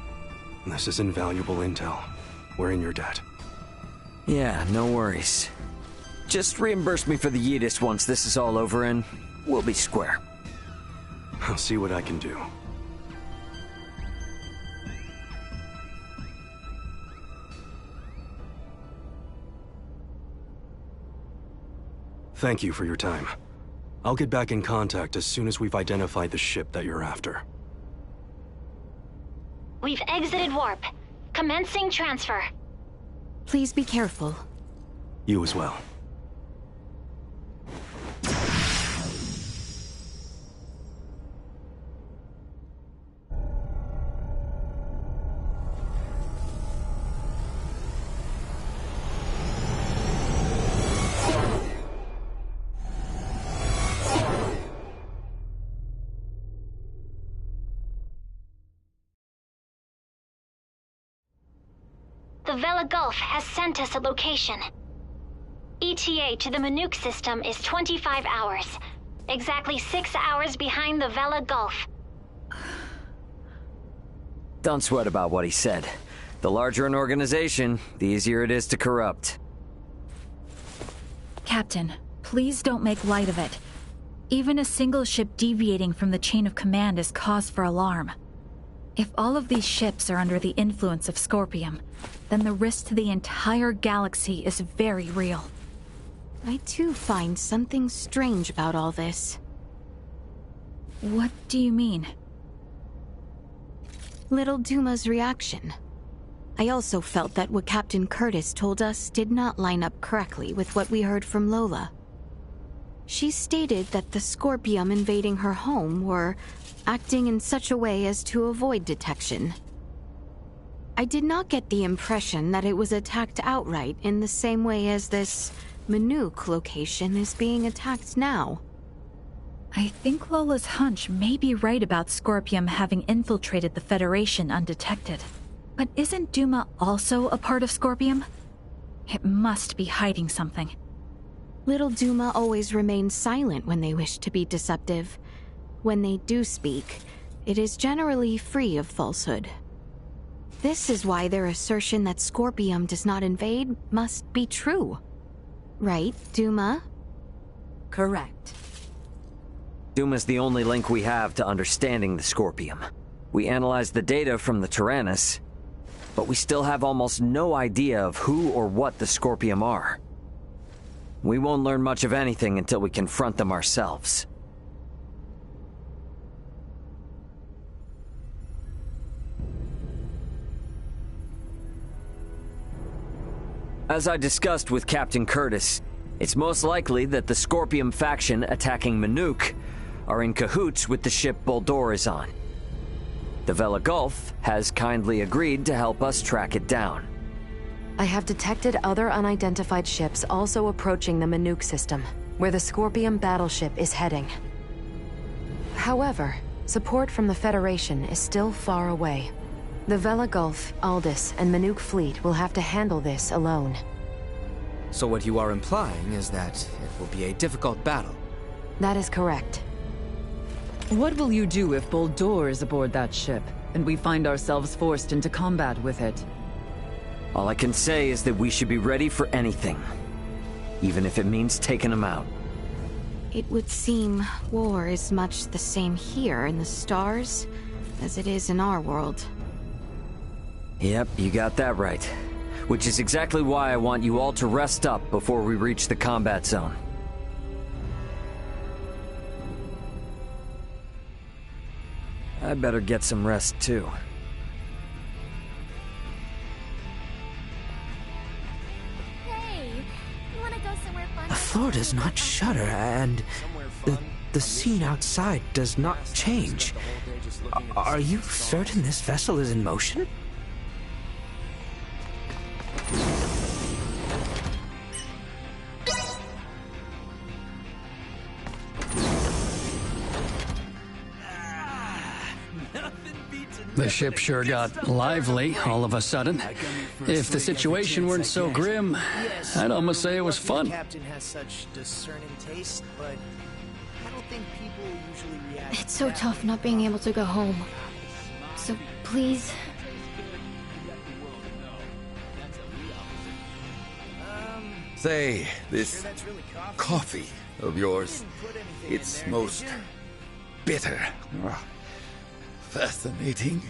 Speaker 10: This is invaluable intel. We're in your debt.
Speaker 4: Yeah, no worries. Just reimburse me for the Yidis once this is all over and we'll be square.
Speaker 10: I'll see what I can do. Thank you for your time. I'll get back in contact as soon as we've identified the ship that you're after.
Speaker 1: We've exited warp. Commencing transfer.
Speaker 5: Please be careful.
Speaker 10: You as well.
Speaker 1: The Vela Gulf has sent us a location. ETA to the Manuk system is 25 hours. Exactly 6 hours behind the Vela Gulf.
Speaker 4: Don't sweat about what he said. The larger an organization, the easier it is to corrupt.
Speaker 7: Captain, please don't make light of it. Even a single ship deviating from the chain of command is cause for alarm. If all of these ships are under the influence of Scorpium, then the risk to the entire galaxy is very real.
Speaker 5: I too find something strange about all this.
Speaker 7: What do you mean?
Speaker 5: Little Duma's reaction. I also felt that what Captain Curtis told us did not line up correctly with what we heard from Lola. She stated that the Scorpium invading her home were acting in such a way as to avoid detection. I did not get the impression that it was attacked outright in the same way as this Manook location is being attacked now.
Speaker 7: I think Lola's hunch may be right about Scorpium having infiltrated the Federation undetected. But isn't Duma also a part of Scorpium? It must be hiding something.
Speaker 5: Little Duma always remains silent when they wish to be deceptive. When they do speak, it is generally free of falsehood. This is why their assertion that Scorpium does not invade must be true. Right, Duma?
Speaker 9: Correct.
Speaker 4: Duma's the only link we have to understanding the Scorpium. We analyzed the data from the Tyrannus, but we still have almost no idea of who or what the Scorpium are. We won't learn much of anything until we confront them ourselves. As I discussed with Captain Curtis, it's most likely that the Scorpium faction attacking Manook are in cahoots with the ship Boldor is on. The Vela Gulf has kindly agreed to help us track it down.
Speaker 3: I have detected other unidentified ships also approaching the Manook system, where the Scorpium battleship is heading. However, support from the Federation is still far away. The Vela Gulf, Aldous, and Manook fleet will have to handle this alone.
Speaker 8: So what you are implying is that it will be a difficult battle.
Speaker 3: That is correct.
Speaker 12: What will you do if Boldor is aboard that ship, and we find ourselves forced into combat with it?
Speaker 4: All I can say is that we should be ready for anything, even if it means taking them out.
Speaker 5: It would seem war is much the same here in the stars as it is in our world.
Speaker 4: Yep, you got that right. Which is exactly why I want you all to rest up before we reach the combat zone. I better get some rest too.
Speaker 17: Hey, you wanna go somewhere fun?
Speaker 8: The floor does not shudder, and the scene outside does not change. Are you certain this vessel is in motion?
Speaker 6: The ship sure got lively all of a sudden. If the situation weren't so grim, I'd almost say it was fun.
Speaker 18: The captain has such discerning taste, but I don't think people usually react.
Speaker 13: It's so tough not being able to go home. So please.
Speaker 11: Say, this coffee of yours, it's most bitter. Fascinating.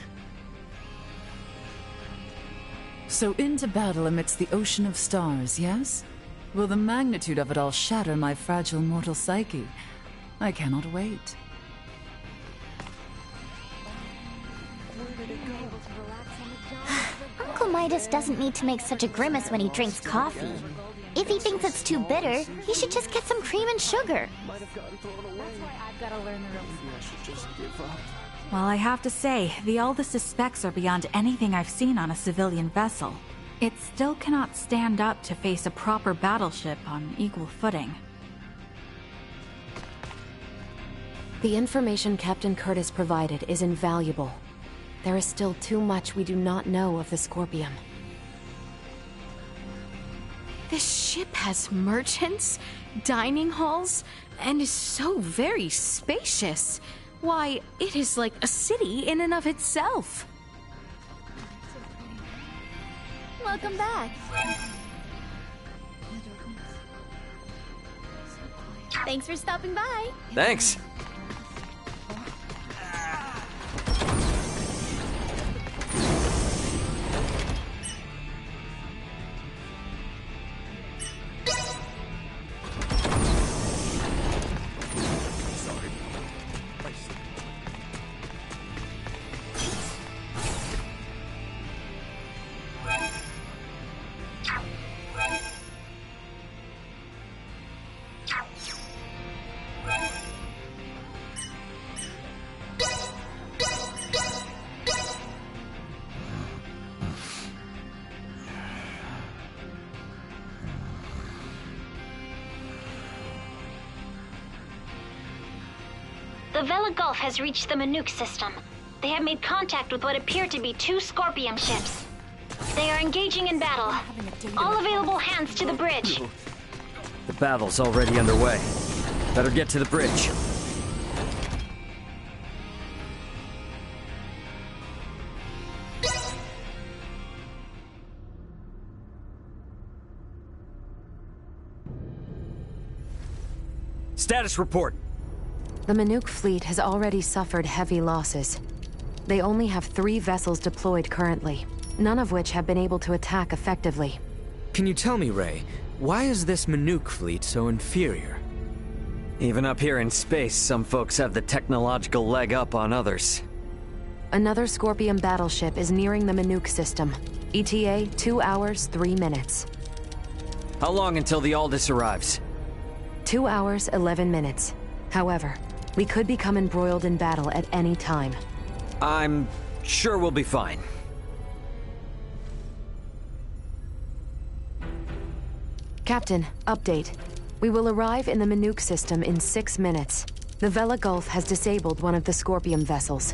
Speaker 12: So into battle amidst the ocean of stars, yes? Will the magnitude of it all shatter my fragile mortal psyche? I cannot wait.
Speaker 17: Uncle Midas doesn't need to make such a grimace when he drinks coffee. If he thinks it's too bitter, he should just get some cream and sugar.
Speaker 7: Well, I have to say, the Aldous' specs are beyond anything I've seen on a civilian vessel. It still cannot stand up to face a proper battleship on equal footing.
Speaker 3: The information Captain Curtis provided is invaluable. There is still too much we do not know of the Scorpium.
Speaker 5: This ship has merchants, dining halls, and is so very spacious. Why, it is like a city in and of itself.
Speaker 17: Welcome back. Thanks for stopping by.
Speaker 4: Thanks.
Speaker 1: The Vela Gulf has reached the Manuk system. They have made contact with what appear to be 2 Scorpium ships. They are engaging in battle. All available hands to the bridge.
Speaker 4: The battle's already underway. Better get to the bridge. Status report.
Speaker 3: The Manuk fleet has already suffered heavy losses. They only have 3 vessels deployed currently, none of which have been able to attack effectively.
Speaker 8: Can you tell me, Ray, why is this Manuk fleet so inferior?
Speaker 4: Even up here in space, some folks have the technological leg up on others.
Speaker 3: Another Scorpium battleship is nearing the Manuk system. ETA 2 hours, 3 minutes.
Speaker 4: How long until the Aldous arrives?
Speaker 3: 2 hours, 11 minutes. However, we could become embroiled in battle at any time.
Speaker 4: I'm sure we'll be fine.
Speaker 3: Captain, update. We will arrive in the Manuk system in 6 minutes. The Vela Gulf has disabled one of the Scorpium vessels.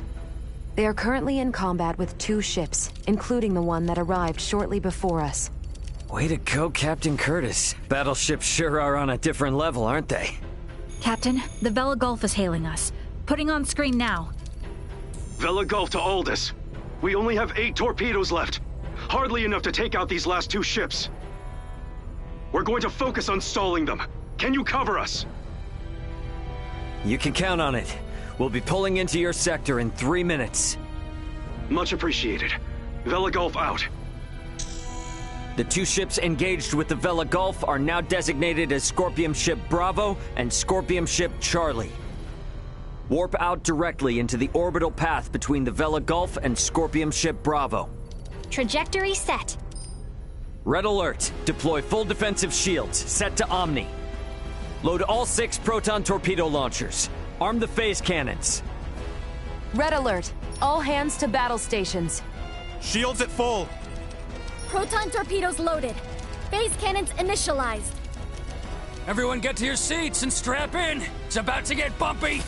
Speaker 3: They are currently in combat with 2 ships, including the one that arrived shortly before us.
Speaker 4: Way to go, Captain Curtis. Battleships sure are on a different level, aren't they?
Speaker 7: Captain, the Vela Gulf is hailing us. Putting on screen now.
Speaker 10: Vela Gulf to Aldous. We only have 8 torpedoes left. Hardly enough to take out these last 2 ships. We're going to focus on stalling them. Can you cover us?
Speaker 4: You can count on it. We'll be pulling into your sector in 3 minutes.
Speaker 10: Much appreciated. Vela Gulf out.
Speaker 4: The 2 ships engaged with the Vela Gulf are now designated as Scorpium Ship Bravo and Scorpium Ship Charlie. Warp out directly into the orbital path between the Vela Gulf and Scorpium Ship Bravo.
Speaker 1: Trajectory set.
Speaker 4: Red alert. Deploy full defensive shields. Set to Omni. Load all 6 proton torpedo launchers. Arm the phase cannons.
Speaker 3: Red alert. All hands to battle stations.
Speaker 19: Shields at full.
Speaker 20: Proton torpedoes loaded. Phase cannons initialized.
Speaker 6: Everyone get to your seats and strap in. It's about to get bumpy.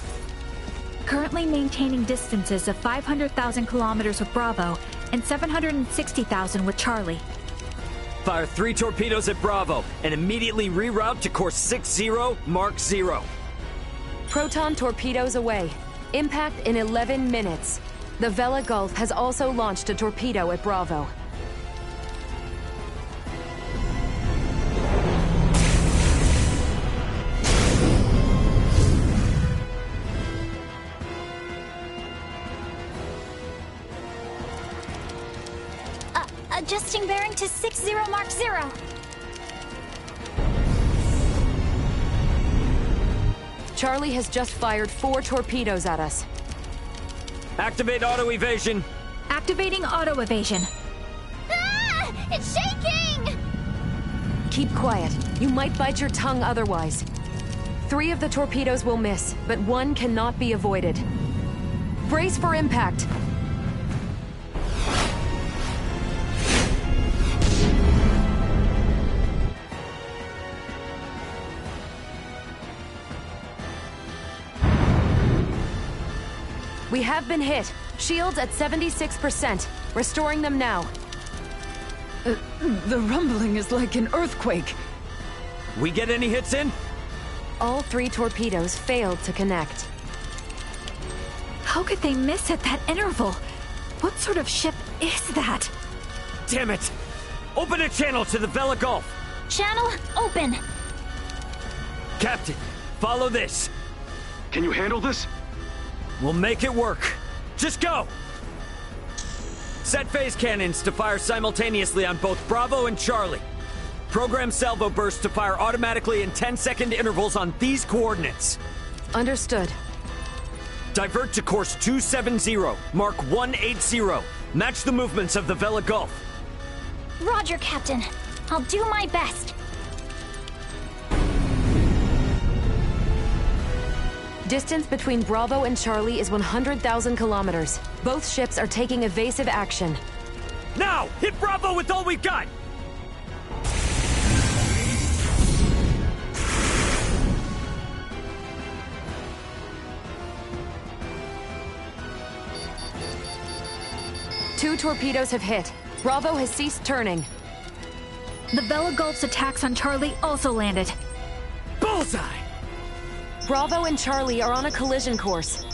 Speaker 7: Currently maintaining distances of 500,000 kilometers with Bravo and 760,000 with Charlie.
Speaker 4: Fire 3 torpedoes at Bravo and immediately reroute to course 60, Mark 0.
Speaker 3: Proton torpedoes away. Impact in 11 minutes. The Vela Gulf has also launched a torpedo at Bravo.
Speaker 1: Adjusting bearing to 60 Mark 0.
Speaker 3: Charlie has just fired 4 torpedoes at us.
Speaker 4: Activate auto evasion.
Speaker 7: Activating auto evasion.
Speaker 20: Ah! It's shaking!
Speaker 3: Keep quiet. You might bite your tongue otherwise. 3 of the torpedoes will miss, but 1 cannot be avoided. Brace for impact. We have been hit. Shields at 76%. Restoring them now.
Speaker 12: The rumbling is like an earthquake.
Speaker 4: We get any hits in?
Speaker 3: All 3 torpedoes failed to connect.
Speaker 7: How could they miss at that interval? What sort of ship is that?
Speaker 4: Damn it! Open a channel to the Vela Gulf!
Speaker 1: Channel open!
Speaker 4: Captain, follow this.
Speaker 10: Can you handle this?
Speaker 4: We'll make it work. Just go! Set phase cannons to fire simultaneously on both Bravo and Charlie. Program salvo bursts to fire automatically in 10-second intervals on these coordinates.
Speaker 3: Understood.
Speaker 4: Divert to course 270, Mark 180. Match the movements of the Vela Gulf.
Speaker 1: Roger, Captain. I'll do my best.
Speaker 3: Distance between Bravo and Charlie is 100,000 kilometers. Both ships are taking evasive action.
Speaker 4: Now! Hit Bravo with all we've got!
Speaker 3: 2 torpedoes have hit. Bravo has ceased turning.
Speaker 7: The Vela Gulf's attacks on Charlie also landed.
Speaker 8: Bullseye!
Speaker 3: Bravo and Charlie are on a collision course.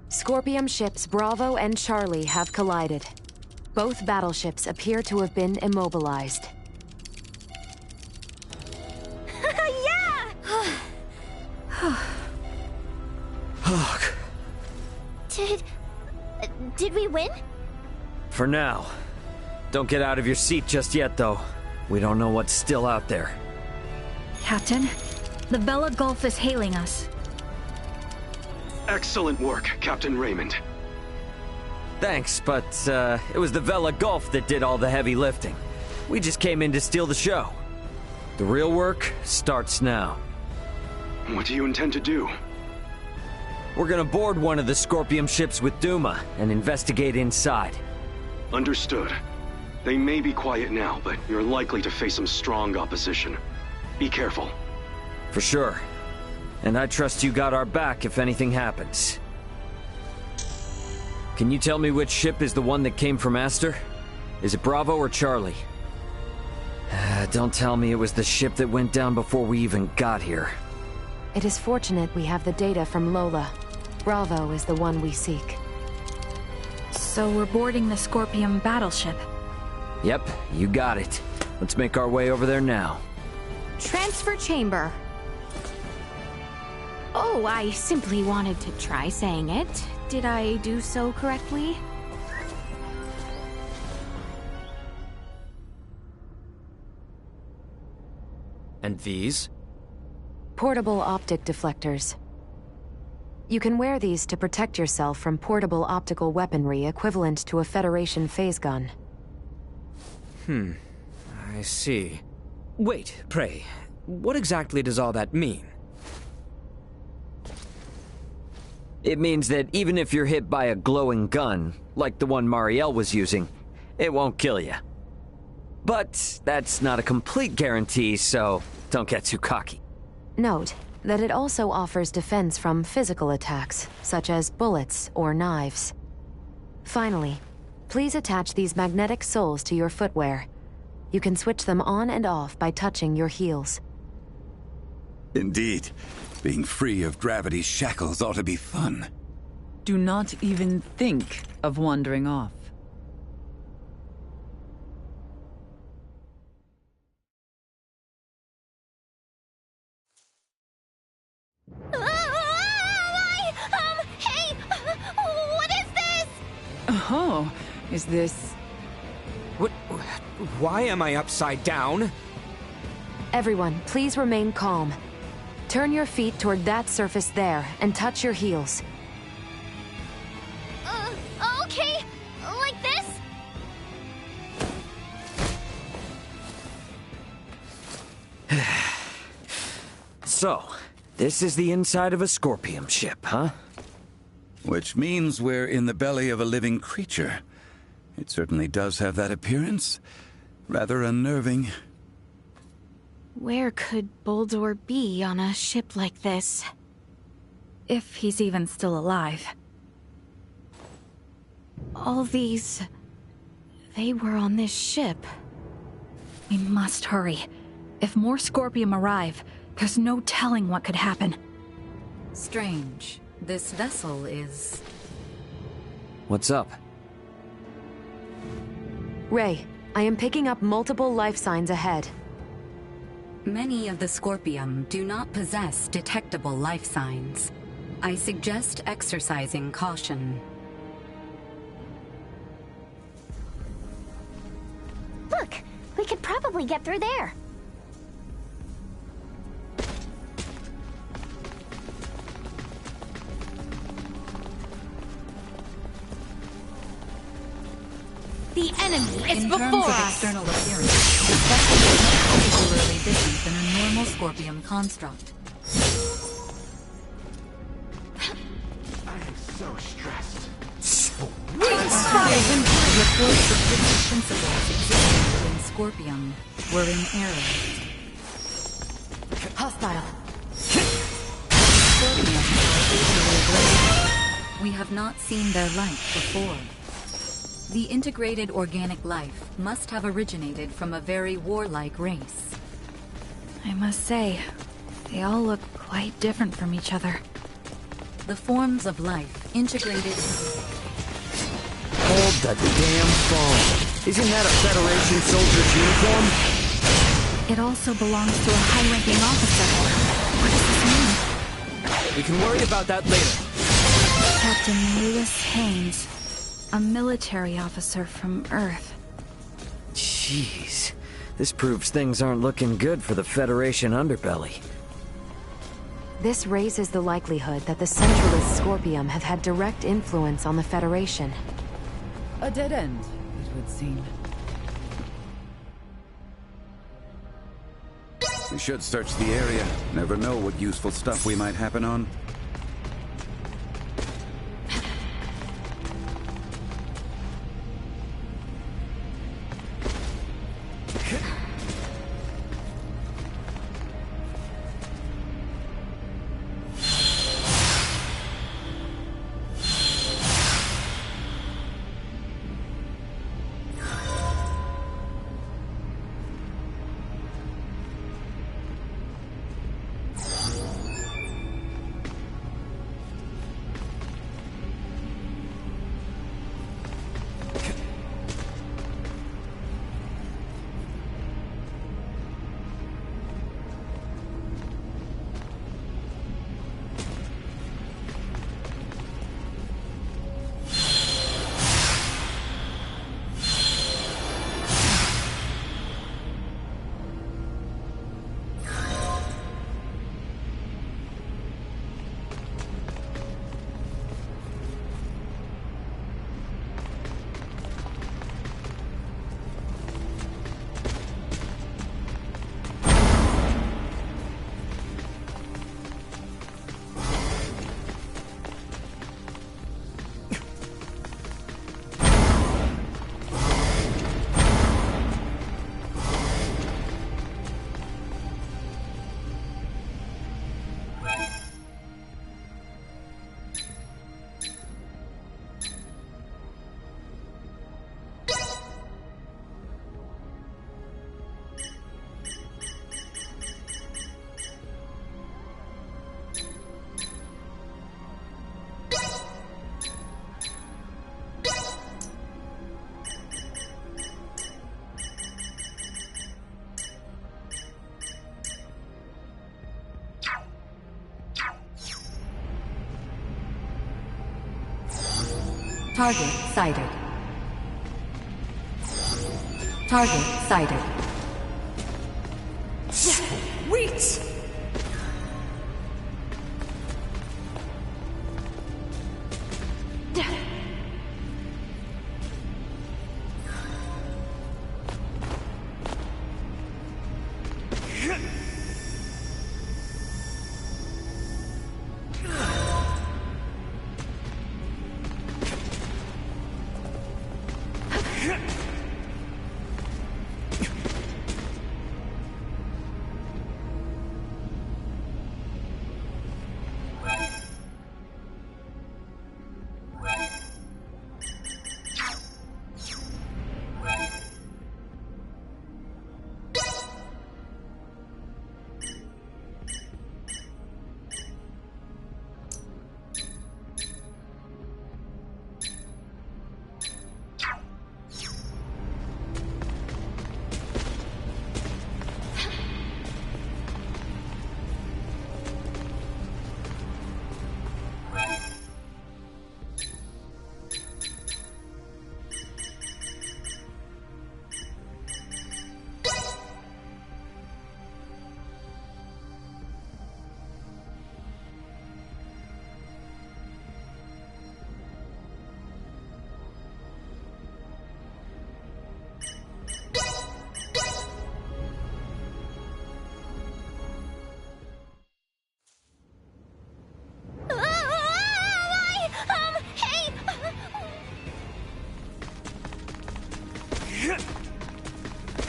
Speaker 3: Scorpium ships Bravo and Charlie have collided. Both battleships appear to have been immobilized.
Speaker 17: Did we win?
Speaker 4: For now. Don't get out of your seat just yet, though. We don't know what's still out there.
Speaker 7: Captain, the Vela Gulf is hailing us.
Speaker 10: Excellent work, Captain Raymond.
Speaker 4: Thanks, but it was the Vela Gulf that did all the heavy lifting. We just came in to steal the show. The real work starts now.
Speaker 10: What do you intend to do?
Speaker 4: We're gonna board one of the Scorpium ships with Duma and investigate inside.
Speaker 10: Understood. They may be quiet now, but you're likely to face some strong opposition. Be careful.
Speaker 4: For sure. And I trust you got our back if anything happens. Can you tell me which ship is the one that came from Aster? Is it Bravo or Charlie? Don't tell me it was the ship that went down before we even got here.
Speaker 3: It is fortunate we have the data from Lola. Bravo is the one we seek.
Speaker 7: So we're boarding the Scorpium battleship.
Speaker 4: Yep, you got it. Let's make our way over there now.
Speaker 5: Transfer chamber. Oh, I simply wanted to try saying it. Did I do so correctly?
Speaker 8: And these?
Speaker 3: Portable optic deflectors. You can wear these to protect yourself from portable optical weaponry equivalent to a Federation phase gun.
Speaker 8: I see. Wait, pray, what exactly does all that mean?
Speaker 4: It means that even if you're hit by a glowing gun, like the one Marielle was using, it won't kill you. But that's not a complete guarantee, so don't get too cocky.
Speaker 3: Note that it also offers defense from physical attacks, such as bullets or knives. Finally, please attach these magnetic soles to your footwear. You can switch them on and off by touching your heels.
Speaker 11: Indeed. Being free of gravity's shackles ought to be fun.
Speaker 12: Do not even think of wandering off.
Speaker 20: Hey! What is this?
Speaker 12: Oh, is this...
Speaker 8: Why am I upside down?
Speaker 3: Everyone, please remain calm. Turn your feet toward that surface there and touch your heels.
Speaker 20: Okay. Like this?
Speaker 4: So, this is the inside of a Scorpium ship, huh?
Speaker 11: Which means we're in the belly of a living creature. It certainly does have that appearance. Rather unnerving.
Speaker 5: Where could Boldor be on a ship like this?
Speaker 7: If he's even still alive.
Speaker 5: All these... they were on this ship.
Speaker 7: We must hurry. If more Scorpium arrive, there's no telling what could happen.
Speaker 9: Strange. This vessel is...
Speaker 4: What's up?
Speaker 3: Ray, I am picking up multiple life signs ahead.
Speaker 9: Many of the Scorpium do not possess detectable life signs. I suggest exercising caution.
Speaker 17: Look, we could probably get through there.
Speaker 5: The enemy is
Speaker 9: In
Speaker 5: before
Speaker 9: terms of
Speaker 5: us!
Speaker 9: external appearance, this vessel is not particularly different than a normal Scorpium construct.
Speaker 14: I'm so stressed.
Speaker 9: Reports of different principles existing within Scorpium were in error.
Speaker 5: Hostile.
Speaker 9: Scorpium are overly aggressive. We have not seen their like before. The integrated organic life must have originated from a very warlike race.
Speaker 7: I must say, they all look quite different from each other.
Speaker 9: The forms of life integrated...
Speaker 4: Hold the damn phone. Isn't that a Federation soldier's uniform?
Speaker 7: It also belongs to a high-ranking officer. What does this mean?
Speaker 2: We can worry about that later.
Speaker 7: Captain Lewis Haynes, a military officer from Earth.
Speaker 4: Jeez. This proves things aren't looking good for the Federation underbelly.
Speaker 3: This raises the likelihood that the Centralist Scorpium have had direct influence on the Federation.
Speaker 12: A dead end, it would seem.
Speaker 11: We should search the area. Never know what useful stuff we might happen on.
Speaker 9: Target sighted. Target sighted.
Speaker 2: Wait!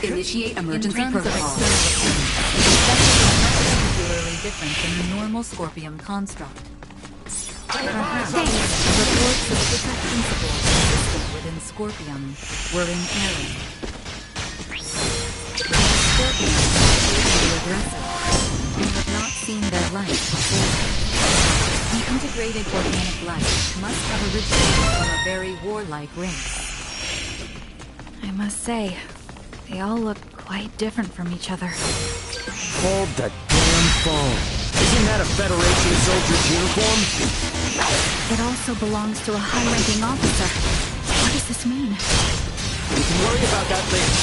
Speaker 9: Initiate emergency protocol. Particularly different than the normal Scorpium construct. Perhaps reports of different principles existed within Scorpium were in error. Scorpium appear to be aggressive. We have not seen their light before. The integrated organic life must have originated from a very warlike race.
Speaker 7: I must say, they all look quite different from each other.
Speaker 4: Hold the damn phone. Isn't that a Federation soldier's uniform?
Speaker 7: It also belongs to a high-ranking officer. What does this mean?
Speaker 4: We can worry about that later.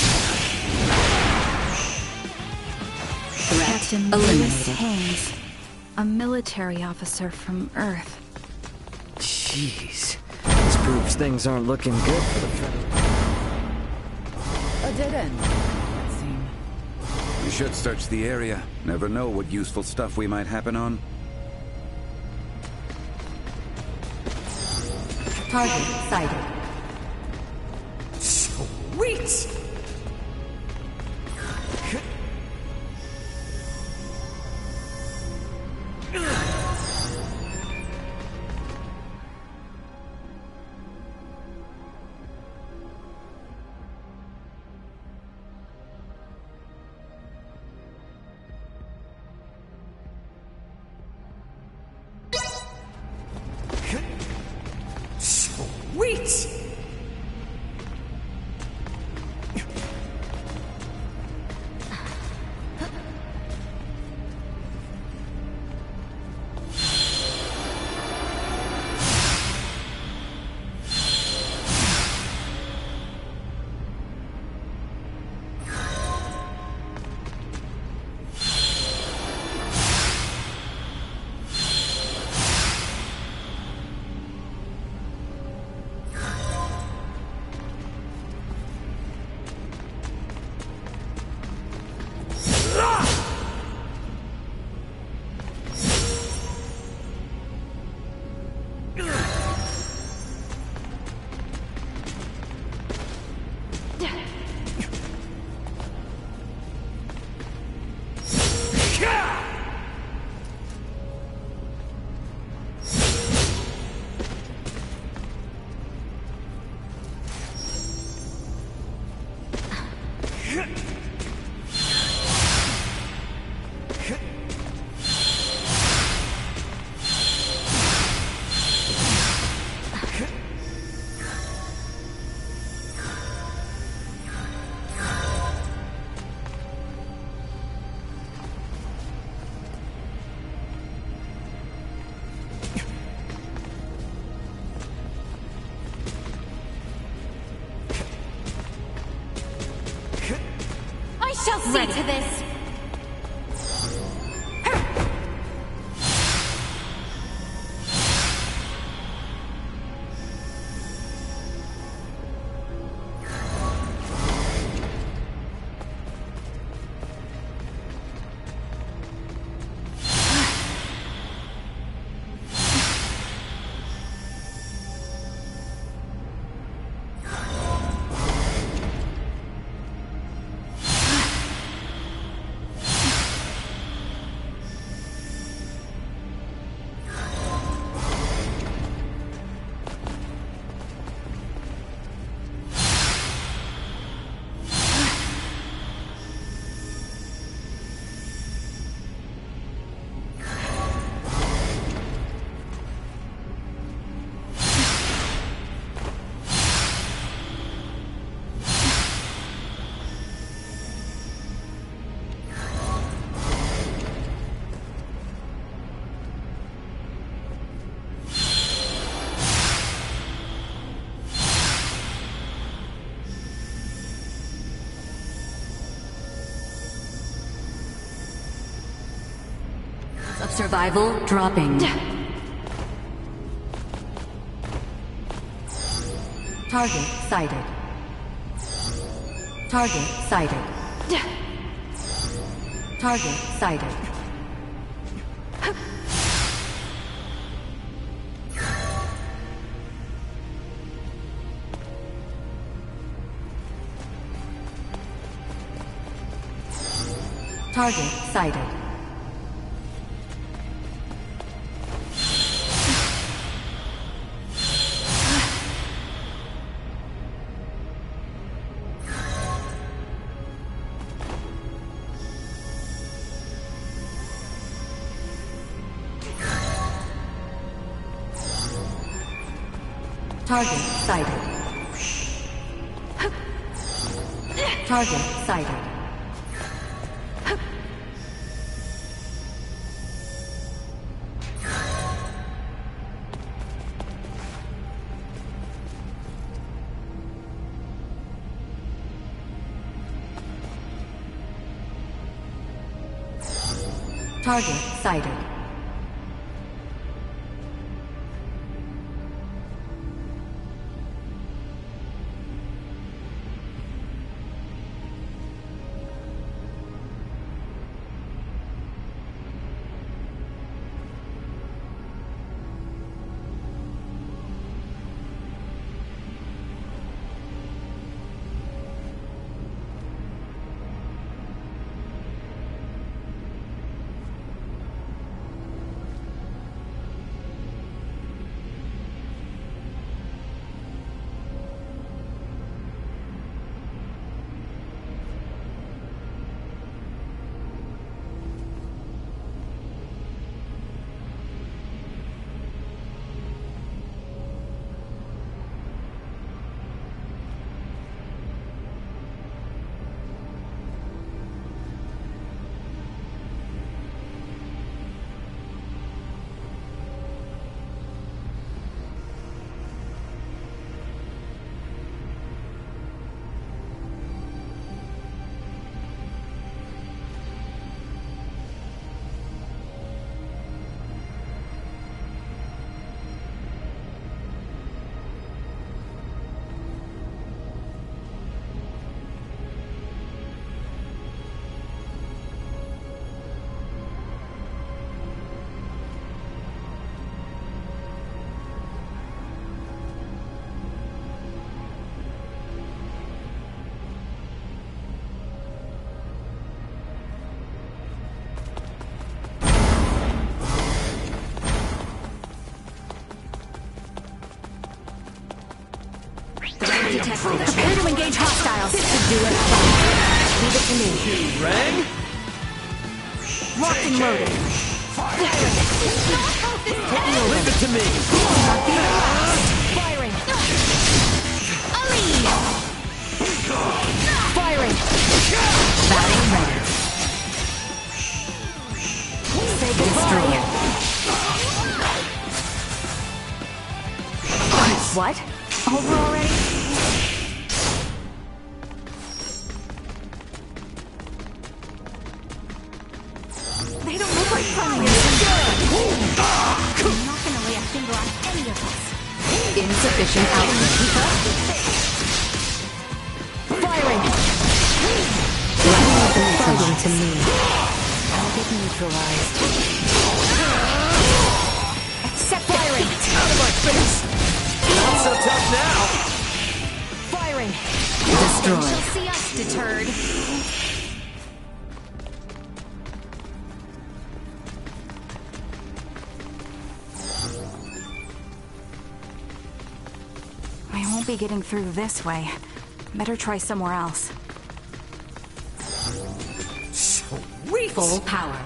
Speaker 7: Captain Lewis Haynes, a military officer from Earth.
Speaker 4: Jeez. This proves things aren't looking good for the Federation.
Speaker 12: A dead end, it seems.
Speaker 11: We should search the area. Never know what useful stuff we might happen on.
Speaker 9: Target sighted.
Speaker 4: Sweet! Sweet!
Speaker 20: I shall see to this.
Speaker 9: Of survival dropping. Target sighted. Target sighted. Target sighted. Target sighted. Target sighted. Target sighted. Target sighted.
Speaker 5: Prepare to engage hostiles. This should do it. Leave it to me.
Speaker 4: Rang?
Speaker 5: Locked and loaded.
Speaker 4: Leave it to me.
Speaker 5: Firing. Ali! Firing. Batting ready. Say goodbye. What? Over already? They don't look like friendly. I'm not gonna lay a finger on any of us.
Speaker 9: Insufficient output.
Speaker 5: Firing!
Speaker 3: Fighting to me. I'll get neutralized.
Speaker 5: Accept firing!
Speaker 4: Out of my face! Not so tough now!
Speaker 5: Firing!
Speaker 9: Destroyed.
Speaker 5: She'll see us deterred.
Speaker 7: I won't be getting through this way. Better try somewhere else.
Speaker 4: Sweet!
Speaker 9: Full power.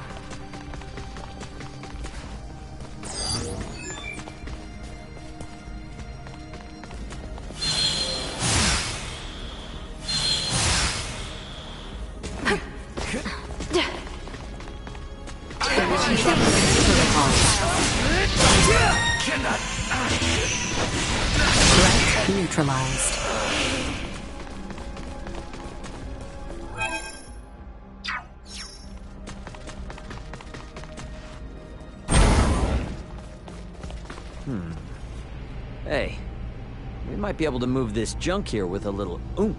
Speaker 3: Threat neutralized.
Speaker 4: Hey, we might be able to move this junk here with a little oomph.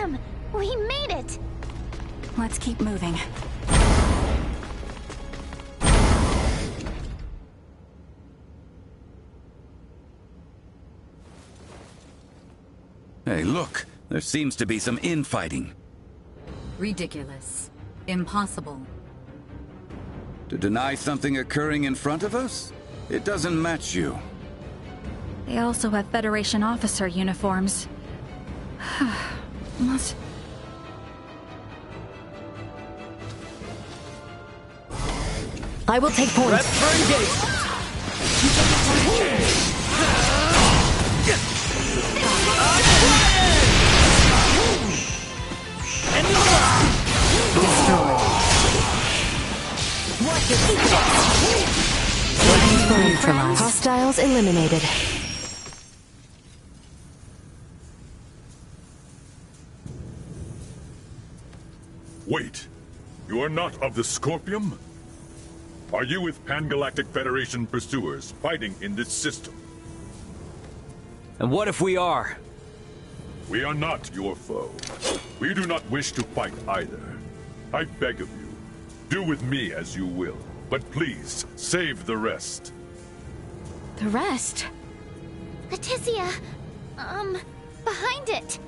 Speaker 17: awesome! We made it!
Speaker 5: Let's keep moving.
Speaker 11: Hey, look! There seems to be some infighting.
Speaker 9: Ridiculous. Impossible.
Speaker 11: To deny something occurring in front of us? It doesn't match you.
Speaker 7: They also have Federation officer uniforms. Must...
Speaker 3: I will take point.
Speaker 4: Prep for engagement.
Speaker 3: Neutralized. Hostiles eliminated.
Speaker 19: Wait. You are not of the Scorpium? Are you with Pan-Galactic Federation pursuers fighting in this system?
Speaker 4: And what if we are?
Speaker 19: We are not your foe. We do not wish to fight either. I beg of you, do with me as you will. But please, save the rest.
Speaker 5: The rest?
Speaker 17: Leticia, behind it.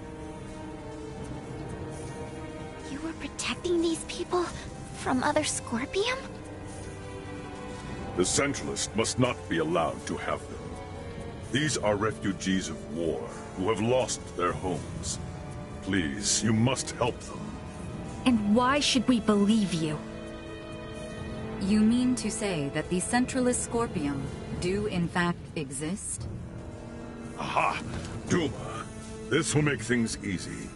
Speaker 17: You were protecting these people from other Scorpium?
Speaker 19: The Centralists must not be allowed to have them. These are refugees of war who have lost their homes. Please, you must help them.
Speaker 7: And why should we believe you?
Speaker 9: You mean to say that the Centralist Scorpium do in fact exist?
Speaker 19: Aha! Duma. This will make things easy.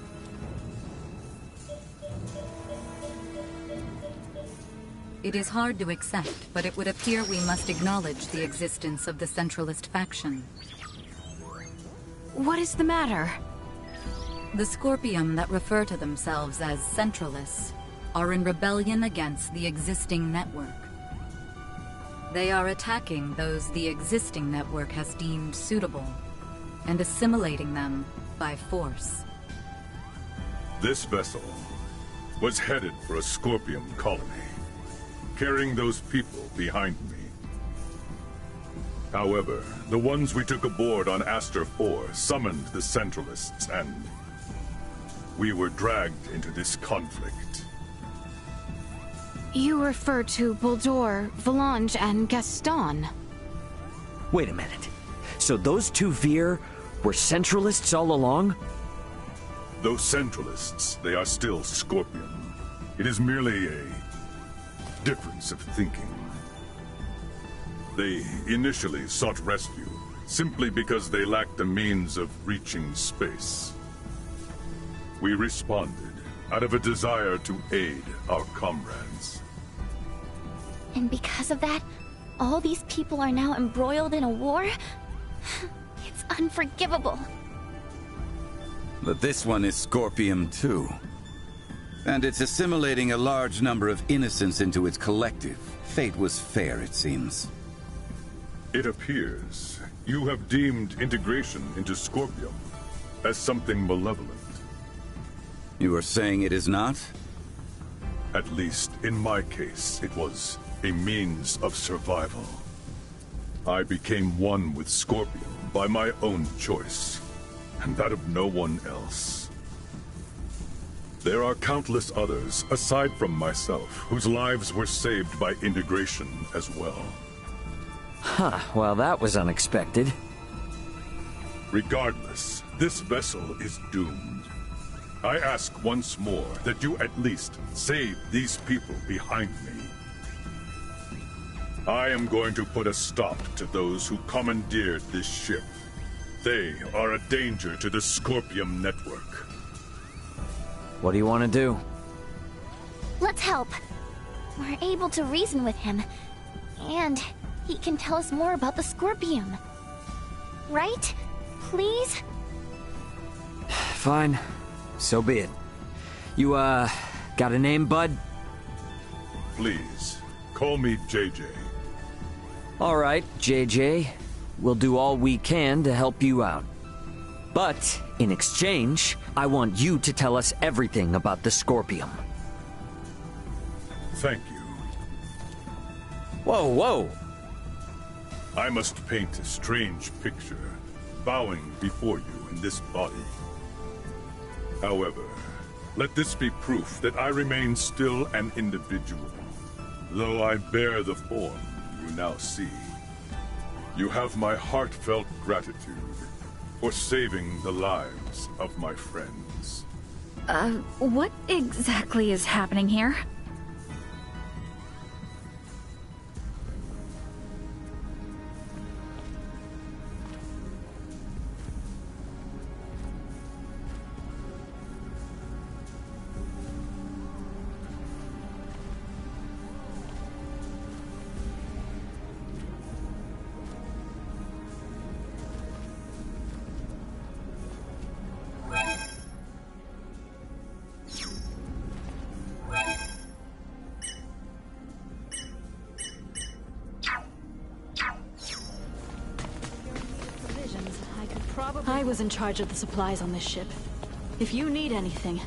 Speaker 9: It is hard to accept, but it would appear we must acknowledge the existence of the Centralist faction.
Speaker 5: What is the matter?
Speaker 9: The Scorpium that refer to themselves as Centralists are in rebellion against the existing network. They are attacking those the existing network has deemed suitable, and assimilating them by force.
Speaker 19: This vessel was headed for a Scorpium colony, carrying those people behind me. However, the ones we took aboard on Aster 4 summoned the Centralists, and we were dragged into this conflict.
Speaker 5: You refer to Buldur, Valange, and Gaston.
Speaker 4: Wait a minute. So those two Veer were Centralists all along?
Speaker 19: Those Centralists, they are still Scorpion. It is merely a difference of thinking. They initially sought rescue simply because they lacked the means of reaching space. We responded out of a desire to aid our comrades.
Speaker 17: And because of that, all these people are now embroiled in a war? It's unforgivable.
Speaker 11: But this one is Scorpium too. And it's assimilating a large number of innocents into its collective. Fate was fair, it seems.
Speaker 19: It appears you have deemed integration into Scorpium as something malevolent.
Speaker 11: You are saying it is not?
Speaker 19: At least, in my case, it was a means of survival. I became one with Scorpium by my own choice, and that of no one else. There are countless others, aside from myself, whose lives were saved by integration as well.
Speaker 4: Huh, well that was unexpected.
Speaker 19: Regardless, this vessel is doomed. I ask once more that you at least save these people behind me. I am going to put a stop to those who commandeered this ship. They are a danger to the Scorpium network.
Speaker 4: What do you want to do?
Speaker 17: Let's help. We're able to reason with him, and he can tell us more about the Scorpium. Right? Please?
Speaker 4: Fine. So be it. You, got a name, bud?
Speaker 19: Please, call me JJ.
Speaker 4: All right, JJ. We'll do all we can to help you out. But, in exchange, I want you to tell us everything about the Scorpium.
Speaker 19: Thank you.
Speaker 4: Whoa, whoa!
Speaker 19: I must paint a strange picture, bowing before you in this body. However, let this be proof that I remain still an individual, though I bear the form you now see. You have my heartfelt gratitude for saving the lives of my friends.
Speaker 7: What exactly is happening here?
Speaker 16: I was in charge of the supplies on this ship. If you need anything...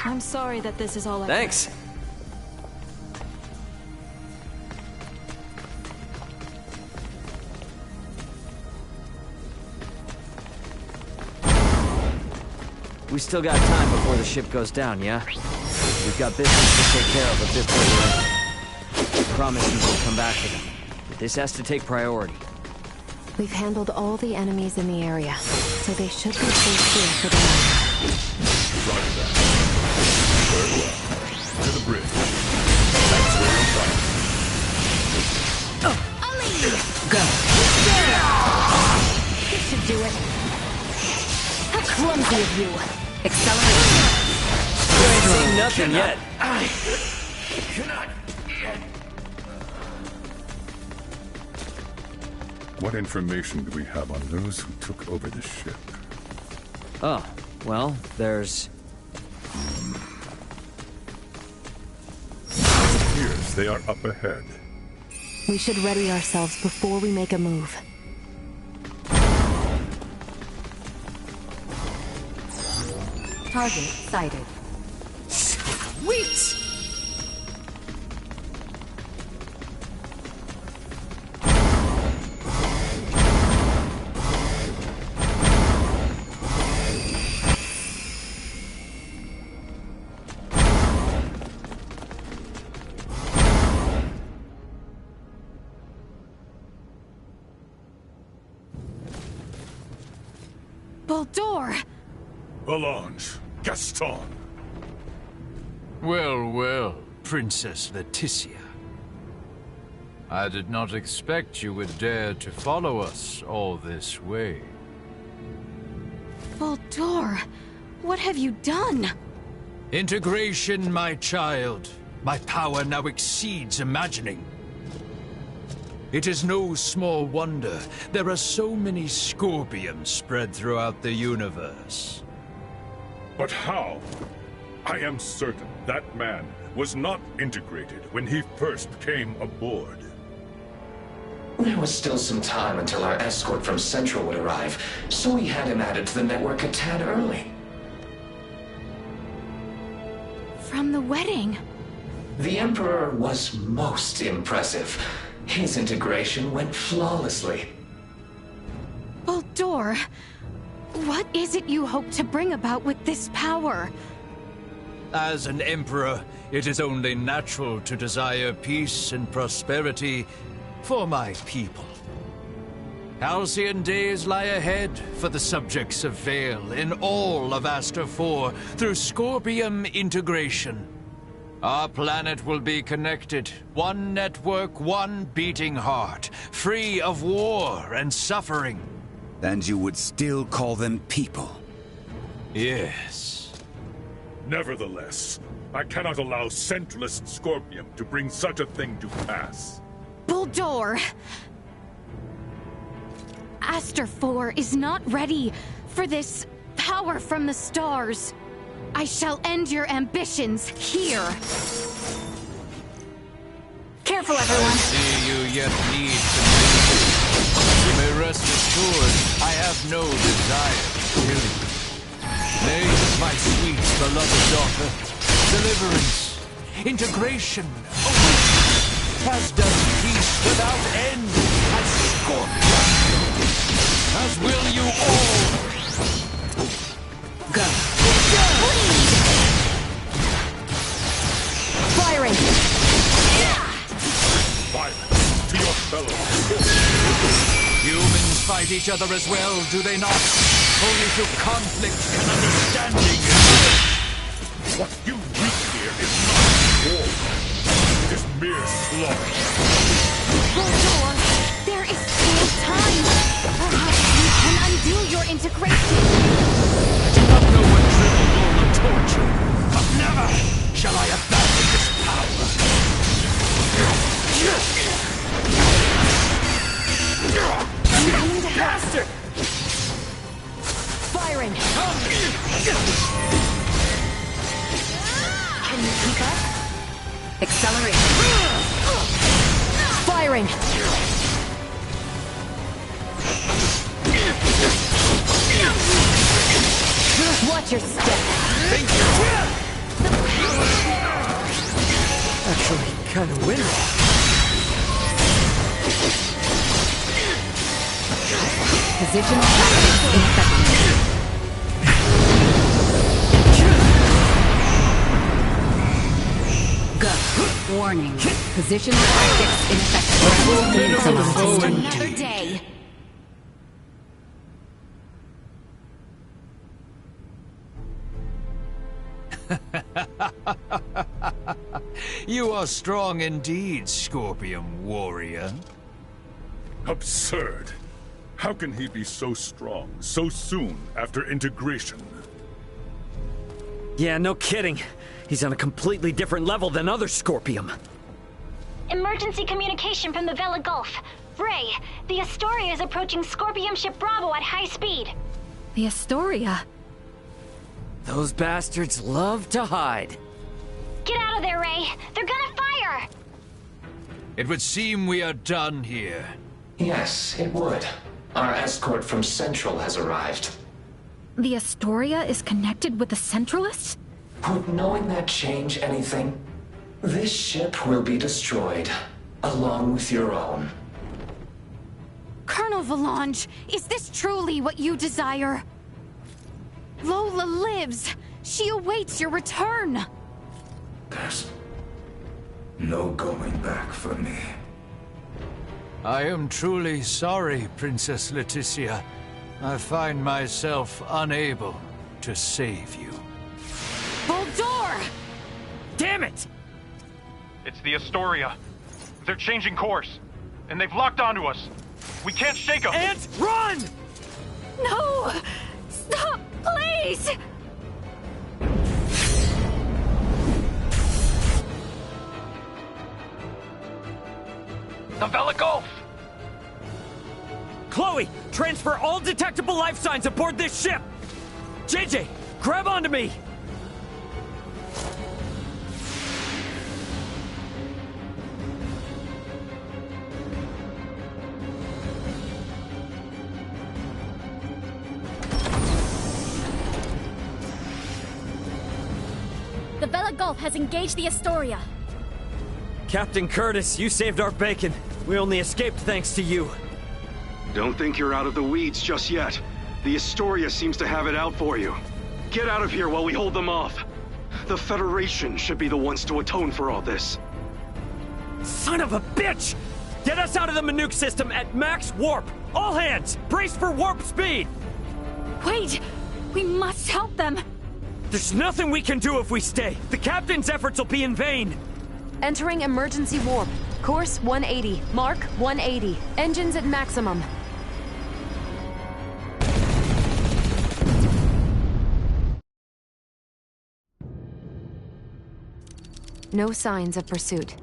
Speaker 16: I'm sorry that this is all I...
Speaker 4: Thanks. We still got time before the ship goes down, yeah? We've got business to take care of before we leave. I promise you we'll come back for them. But this has to take priority.
Speaker 3: We've handled all the enemies in the area, so they should be safe here for the night.
Speaker 19: Roger that. Very well. To the bridge. That's where you'll find me.
Speaker 16: Go! This should do it. How clumsy of you! Accelerate!
Speaker 4: You ain't seen nothing yet.
Speaker 19: I cannot yet. What information do we have on those who took over the ship?
Speaker 4: Oh, well, there's...
Speaker 19: It appears they are up ahead.
Speaker 3: We should ready ourselves before we make a move.
Speaker 16: Target sighted.
Speaker 4: Sweet!
Speaker 16: Baldur!
Speaker 19: Belange, Gaston.
Speaker 21: Well, well, Princess Leticia. I did not expect you would dare to follow us all this way.
Speaker 16: Baldur, what have you done?
Speaker 21: Integration, my child. My power now exceeds imagining. It is no small wonder there are so many Scorpions spread throughout the universe.
Speaker 19: But how? I am certain that man was not integrated when he first came aboard.
Speaker 22: There was still some time until our escort from Central would arrive, so we had him added to the network a tad early.
Speaker 16: From the wedding?
Speaker 22: The Emperor was most impressive. His integration went flawlessly.
Speaker 16: Baldur, what is it you hope to bring about with this power?
Speaker 21: As an Emperor, it is only natural to desire peace and prosperity for my people. Halcyon days lie ahead for the subjects of Vale in all of Aster 4 through Scorpium integration. Our planet will be connected, one network, one beating heart, free of war and suffering.
Speaker 11: And you would still call them people?
Speaker 21: Yes.
Speaker 19: Nevertheless, I cannot allow Centralist Scorpium to bring such a thing to pass.
Speaker 5: Bulldor! Aster 4 is not ready for this power from the stars. I shall end your ambitions here.
Speaker 13: Careful, everyone.
Speaker 21: I see you yet need to. You may rest assured, I have no desire to kill you. Nay, my sweet, beloved daughter, deliverance, integration, as does peace without end, as Scorpion. As will you all.
Speaker 3: Go. Firing!
Speaker 19: Violence to your fellows.
Speaker 21: Humans fight each other as well, do they not? Only through conflict can understanding emerge.
Speaker 19: What you reap here is not war. It is mere slaughter.
Speaker 5: Bulldor, there is still time. Perhaps you can undo your integration.
Speaker 21: I do not know what trivial Lola told you, but never shall I abandon this power.
Speaker 3: Bastard! Firing!
Speaker 5: Can you keep up?
Speaker 3: Accelerate! Firing! Watch your step!
Speaker 4: Actually, kind of windy.
Speaker 3: Positional tactics ineffective. Go. Warning. Positional tactics ineffective.
Speaker 5: Just another day.
Speaker 21: You are strong indeed, Scorpion warrior.
Speaker 19: Absurd. How can he be so strong so soon after integration?
Speaker 4: Yeah, no kidding. He's on a completely different level than other Scorpium.
Speaker 1: Emergency communication from the Vela Gulf. Ray, the Astoria is approaching Scorpium ship Bravo at high speed.
Speaker 7: The Astoria?
Speaker 4: Those bastards love to hide.
Speaker 1: Get out of there, Ray. They're gonna fire!
Speaker 21: It would seem we are done here.
Speaker 22: Yes, it would. Our escort from Central has arrived.
Speaker 7: The Astoria is connected with the Centralists?
Speaker 22: Would knowing that change anything? This ship will be destroyed, along with your own.
Speaker 5: Colonel Valange, is this truly what you desire? Lola lives. She awaits your return.
Speaker 11: There's no going back for me.
Speaker 21: I am truly sorry, Princess Leticia. I find myself unable to save you.
Speaker 5: Bulldor!
Speaker 4: Damn it!
Speaker 15: It's the Astoria. They're changing course, and they've locked onto us. We can't shake them.
Speaker 4: Ant, run!
Speaker 5: No! Stop, please!
Speaker 15: The Vela Gulf!
Speaker 4: Chloe, transfer all detectable life signs aboard this ship! JJ, grab onto me!
Speaker 20: The Vela Gulf has engaged the Astoria.
Speaker 4: Captain Curtis, you saved our bacon. We only escaped thanks to you.
Speaker 10: Don't think you're out of the weeds just yet. The Astoria seems to have it out for you. Get out of here while we hold them off. The Federation should be the ones to atone for all this.
Speaker 4: Son of a bitch! Get us out of the Manuke system at max warp! All hands, brace for warp speed!
Speaker 7: Wait! We must help them!
Speaker 4: There's nothing we can do if we stay. The captain's efforts will be in vain.
Speaker 3: Entering emergency warp. Course 180. Mark 180. Engines at maximum. No signs of pursuit.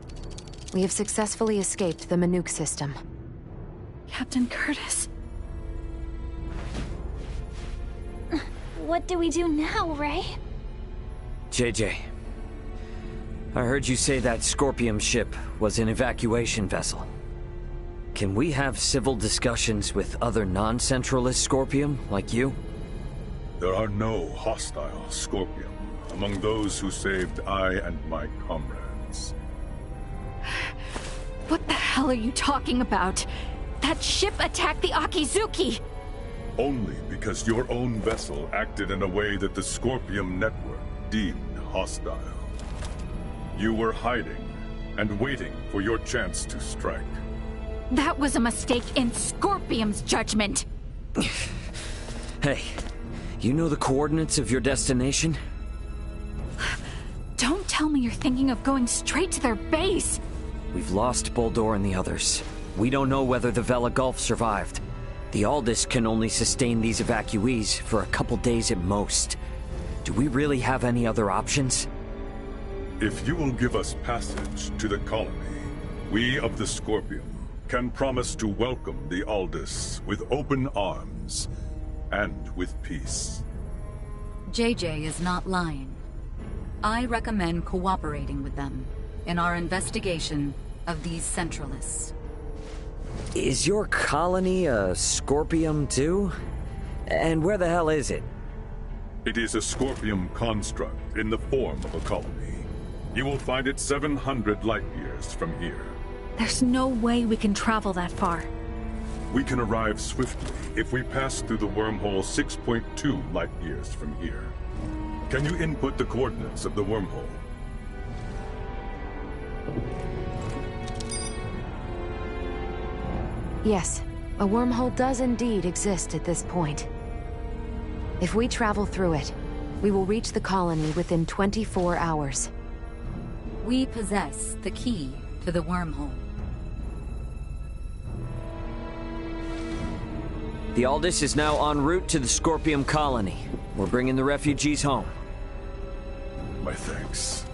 Speaker 3: We have successfully escaped the Manuke system.
Speaker 7: Captain Curtis.
Speaker 1: What do we do now, Ray?
Speaker 4: JJ. I heard you say that Scorpium ship was an evacuation vessel. Can we have civil discussions with other non-Centralist Scorpium, like you?
Speaker 19: There are no hostile Scorpium among those who saved I and my comrades.
Speaker 5: What the hell are you talking about? That ship attacked the Akizuki!
Speaker 19: Only because your own vessel acted in a way that the Scorpium network deemed hostile. You were hiding and waiting for your chance to strike.
Speaker 5: That was a mistake in Scorpium's judgment!
Speaker 4: Hey, you know the coordinates of your destination?
Speaker 5: Don't tell me you're thinking of going straight to their base!
Speaker 4: We've lost Boldor and the others. We don't know whether the Vela Gulf survived. The Aldis can only sustain these evacuees for a couple days at most. Do we really have any other options?
Speaker 19: If you will give us passage to the colony, we of the Scorpium can promise to welcome the Aldis with open arms and with peace.
Speaker 9: JJ is not lying. I recommend cooperating with them in our investigation of these Centralists.
Speaker 4: Is your colony a Scorpium too? And where the hell is it?
Speaker 19: It is a Scorpium construct in the form of a colony. You will find it 700 light years from here.
Speaker 7: There's no way we can travel that far.
Speaker 19: We can arrive swiftly if we pass through the wormhole 6.2 light years from here. Can you input the coordinates of the wormhole?
Speaker 3: Yes, a wormhole does indeed exist at this point. If we travel through it, we will reach the colony within 24 hours.
Speaker 9: We possess the key to the wormhole.
Speaker 4: The Aldis is now en route to the Scorpium colony. We're bringing the refugees home.
Speaker 19: My thanks.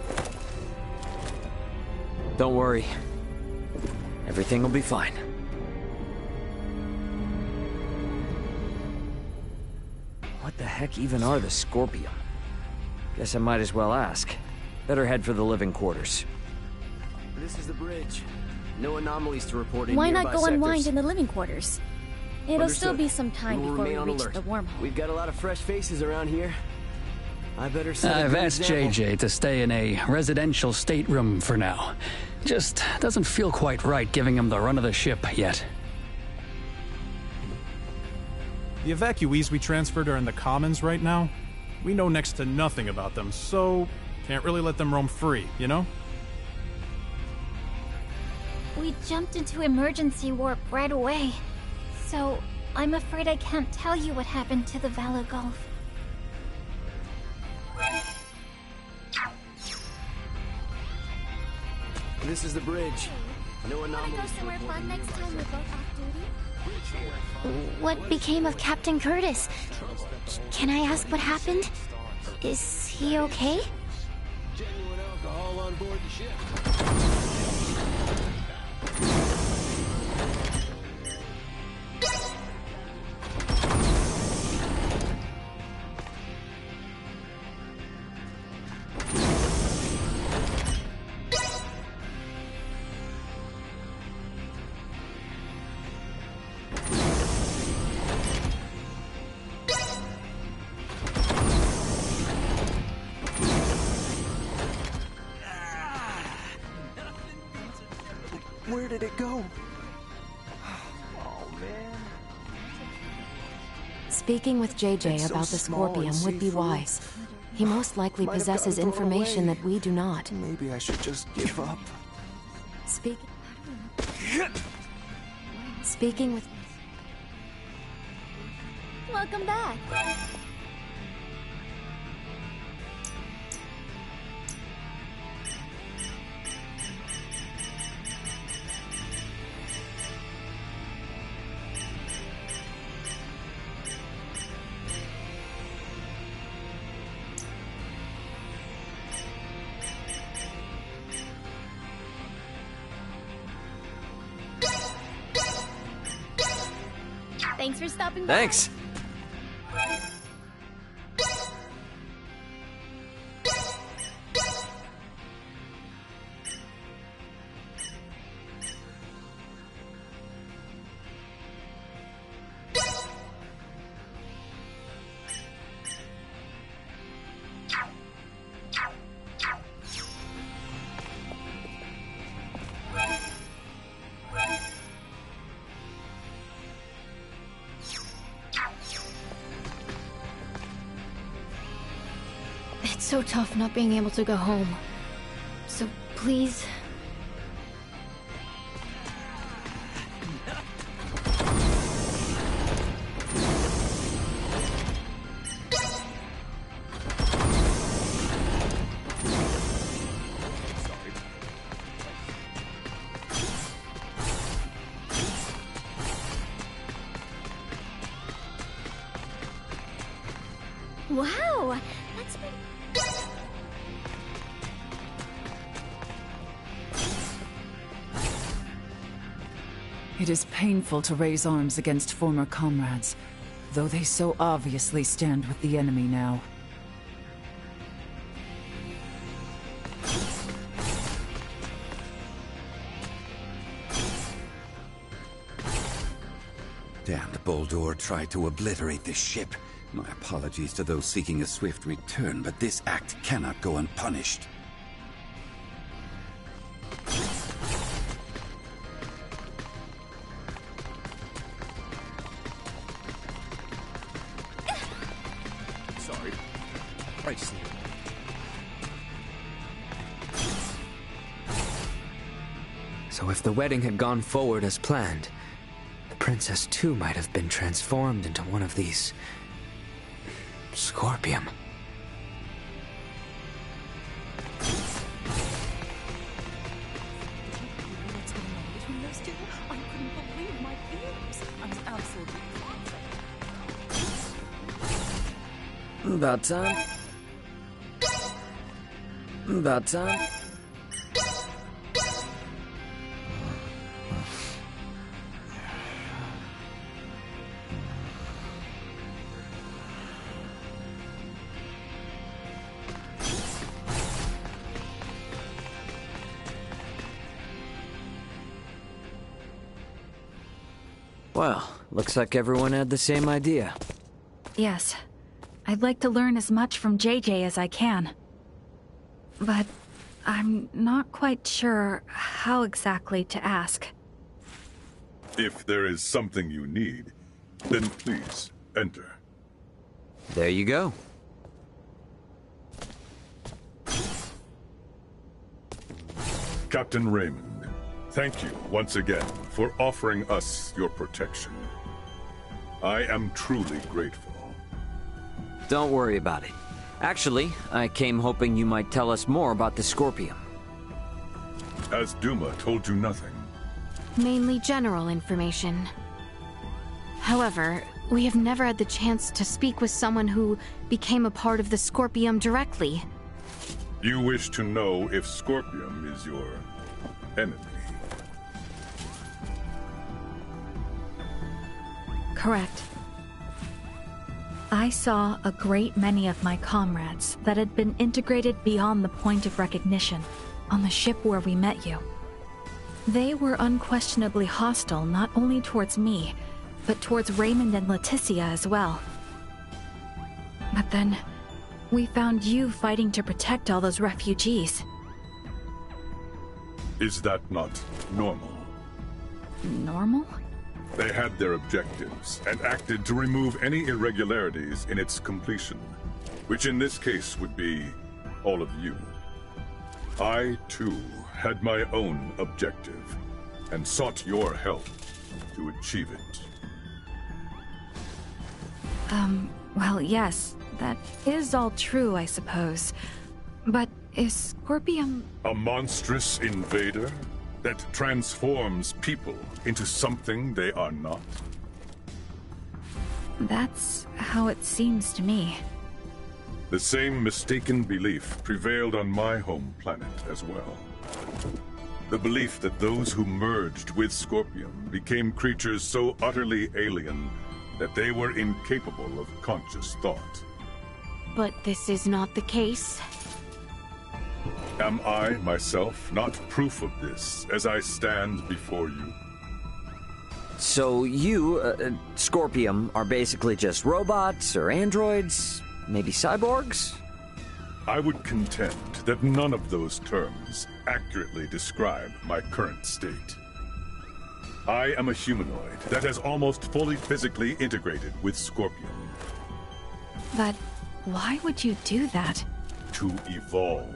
Speaker 4: Don't worry. Everything will be fine. What the heck even are the Scorpium? Guess I might as well ask. Better head for the living quarters.
Speaker 6: This is the bridge. No anomalies to report in
Speaker 20: Why
Speaker 6: nearby
Speaker 20: not go
Speaker 6: sectors.
Speaker 20: unwind in the living quarters? It'll still
Speaker 6: Understood.
Speaker 20: be some time
Speaker 6: We will
Speaker 20: before we
Speaker 6: remain on
Speaker 20: reach
Speaker 6: alert.
Speaker 20: the wormhole.
Speaker 6: We've got a lot of fresh faces around here. I better set a
Speaker 18: I've
Speaker 6: good
Speaker 18: asked
Speaker 6: example.
Speaker 18: JJ to stay in a residential stateroom for now. Just doesn't feel quite right giving him the run of the ship yet.
Speaker 15: The evacuees we transferred are in the Commons right now. We know next to nothing about them, so can't really let them roam free, you know?
Speaker 1: We jumped into emergency warp right away. So, I'm afraid I can't tell you what happened to the Vela Gulf.
Speaker 6: This is the bridge. No anomalies to report in nearby sectors.
Speaker 17: What became of Captain Curtis? Can I ask what happened? Is he okay?
Speaker 14: Genuine alcohol on board the ship.
Speaker 6: Where did it go? Oh, man.
Speaker 3: Speaking with JJ
Speaker 6: It's so
Speaker 3: about the
Speaker 6: small
Speaker 3: Scorpium
Speaker 6: and
Speaker 3: would be
Speaker 6: see-through.
Speaker 3: wise. He most likely
Speaker 6: Might have
Speaker 3: possesses
Speaker 6: gotten thrown
Speaker 3: information
Speaker 6: away.
Speaker 3: that we do not.
Speaker 6: Maybe I should just give up.
Speaker 3: Speaking with...
Speaker 20: Welcome back. Thanks for stopping by.
Speaker 4: Thanks.
Speaker 13: It's so tough not being able to go home. So please...
Speaker 20: Wow, that's been...
Speaker 12: It is painful to raise arms against former comrades, though they so obviously stand with the enemy now.
Speaker 11: Damned Boldor tried to obliterate the ship. My apologies to those seeking a swift return, but this act cannot go unpunished.
Speaker 6: Sorry. I see.
Speaker 2: So if the wedding had gone forward as planned, the princess too might have been transformed into one of these... Scorpium.
Speaker 4: About time. About time. Well, looks like everyone had the same idea.
Speaker 7: Yes. I'd like to learn as much from JJ as I can. But I'm not quite sure how exactly to ask.
Speaker 19: If there is something you need, then please enter.
Speaker 2: There you go.
Speaker 19: Captain Raymond, thank you once again for offering us your protection. I am truly grateful.
Speaker 4: Don't worry about it. Actually, I came hoping you might tell us more about the Scorpium.
Speaker 19: Has Duma told you nothing?
Speaker 5: Mainly general information. However, we have never had the chance to speak with someone who became a part of the Scorpium directly.
Speaker 19: You wish to know if Scorpium is your enemy?
Speaker 7: Correct. I saw a great many of my comrades that had been integrated beyond the point of recognition on the ship where we met you. They were unquestionably hostile not only towards me, but towards Raymond and Leticia as well. But then, we found you fighting to protect all those refugees.
Speaker 19: Is that not normal?
Speaker 7: Normal?
Speaker 19: They had their objectives and acted to remove any irregularities in its completion, which in this case would be all of you. I, too, had my own objective and sought your help to achieve it.
Speaker 7: Well, yes, that is all true, I suppose. But is Scorpium...
Speaker 19: A monstrous invader that transforms people into something they are not?
Speaker 7: That's how it seems to me.
Speaker 19: The same mistaken belief prevailed on my home planet as well. The belief that those who merged with Scorpium became creatures so utterly alien that they were incapable of conscious thought.
Speaker 5: But this is not the case.
Speaker 19: Am I, myself, not proof of this as I stand before you?
Speaker 4: So you, Scorpium, are basically just robots or androids? Maybe cyborgs?
Speaker 19: I would contend that none of those terms accurately describe my current state. I am a humanoid that has almost fully physically integrated with Scorpium.
Speaker 7: But why would you do that?
Speaker 19: To evolve.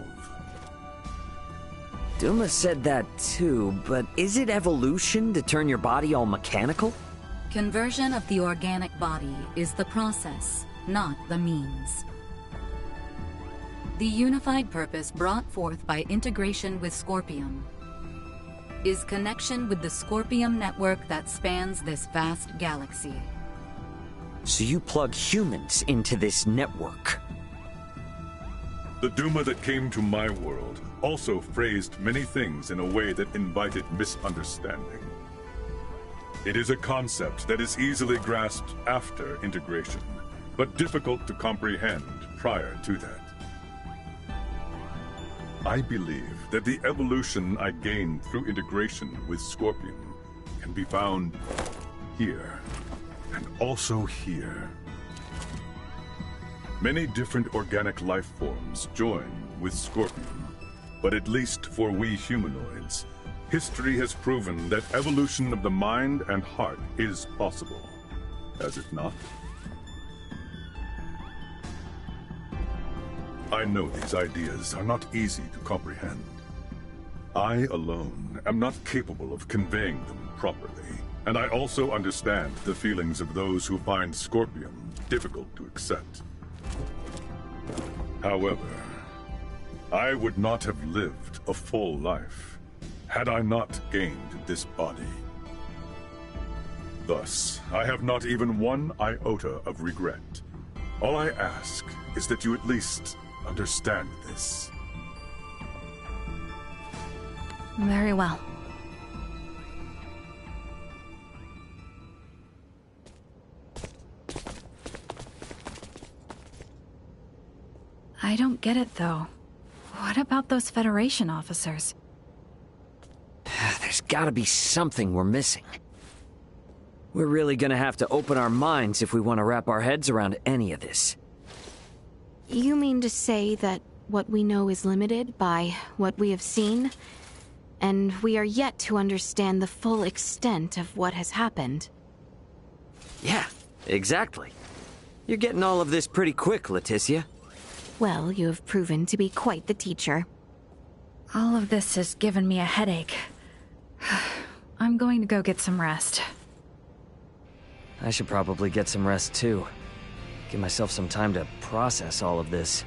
Speaker 4: Duma said that too, but is it evolution to turn your body all mechanical?
Speaker 9: Conversion of the organic body is the process, not the means. The unified purpose brought forth by integration with Scorpium is connection with the Scorpium network that spans this vast galaxy.
Speaker 4: So you plug humans into this network?
Speaker 19: The Duma that came to my world also phrased many things in a way that invited misunderstanding. It is a concept that is easily grasped after integration, but difficult to comprehend prior to that. I believe that the evolution I gained through integration with Scorpium can be found here, and also here. Many different organic life forms join with Scorpium, but at least for we humanoids, history has proven that evolution of the mind and heart is possible. Has it not? I know these ideas are not easy to comprehend. I alone am not capable of conveying them properly, and I also understand the feelings of those who find Scorpium difficult to accept. However, I would not have lived a full life had I not gained this body. Thus, I have not even one iota of regret. All I ask is that you at least understand this.
Speaker 7: Very well. I don't get it, though. What about those Federation officers?
Speaker 4: There's gotta be something we're missing. We're really gonna have to open our minds if we want to wrap our heads around any of this.
Speaker 5: You mean to say that what we know is limited by what we have seen, and we are yet to understand the full extent of what has happened?
Speaker 4: Yeah, exactly. You're getting all of this pretty quick, Leticia.
Speaker 5: Well, you have proven to be quite the teacher.
Speaker 7: All of this has given me a headache. I'm going to go get some rest.
Speaker 4: I should probably get some rest too. Give myself some time to process all of this.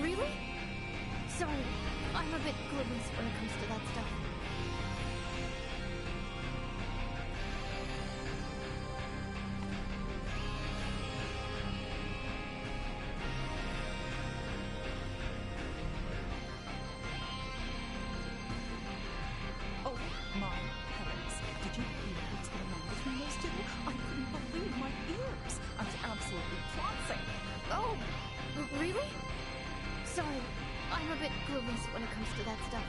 Speaker 13: Really? Sorry, I'm a bit clueless when it comes to that stuff.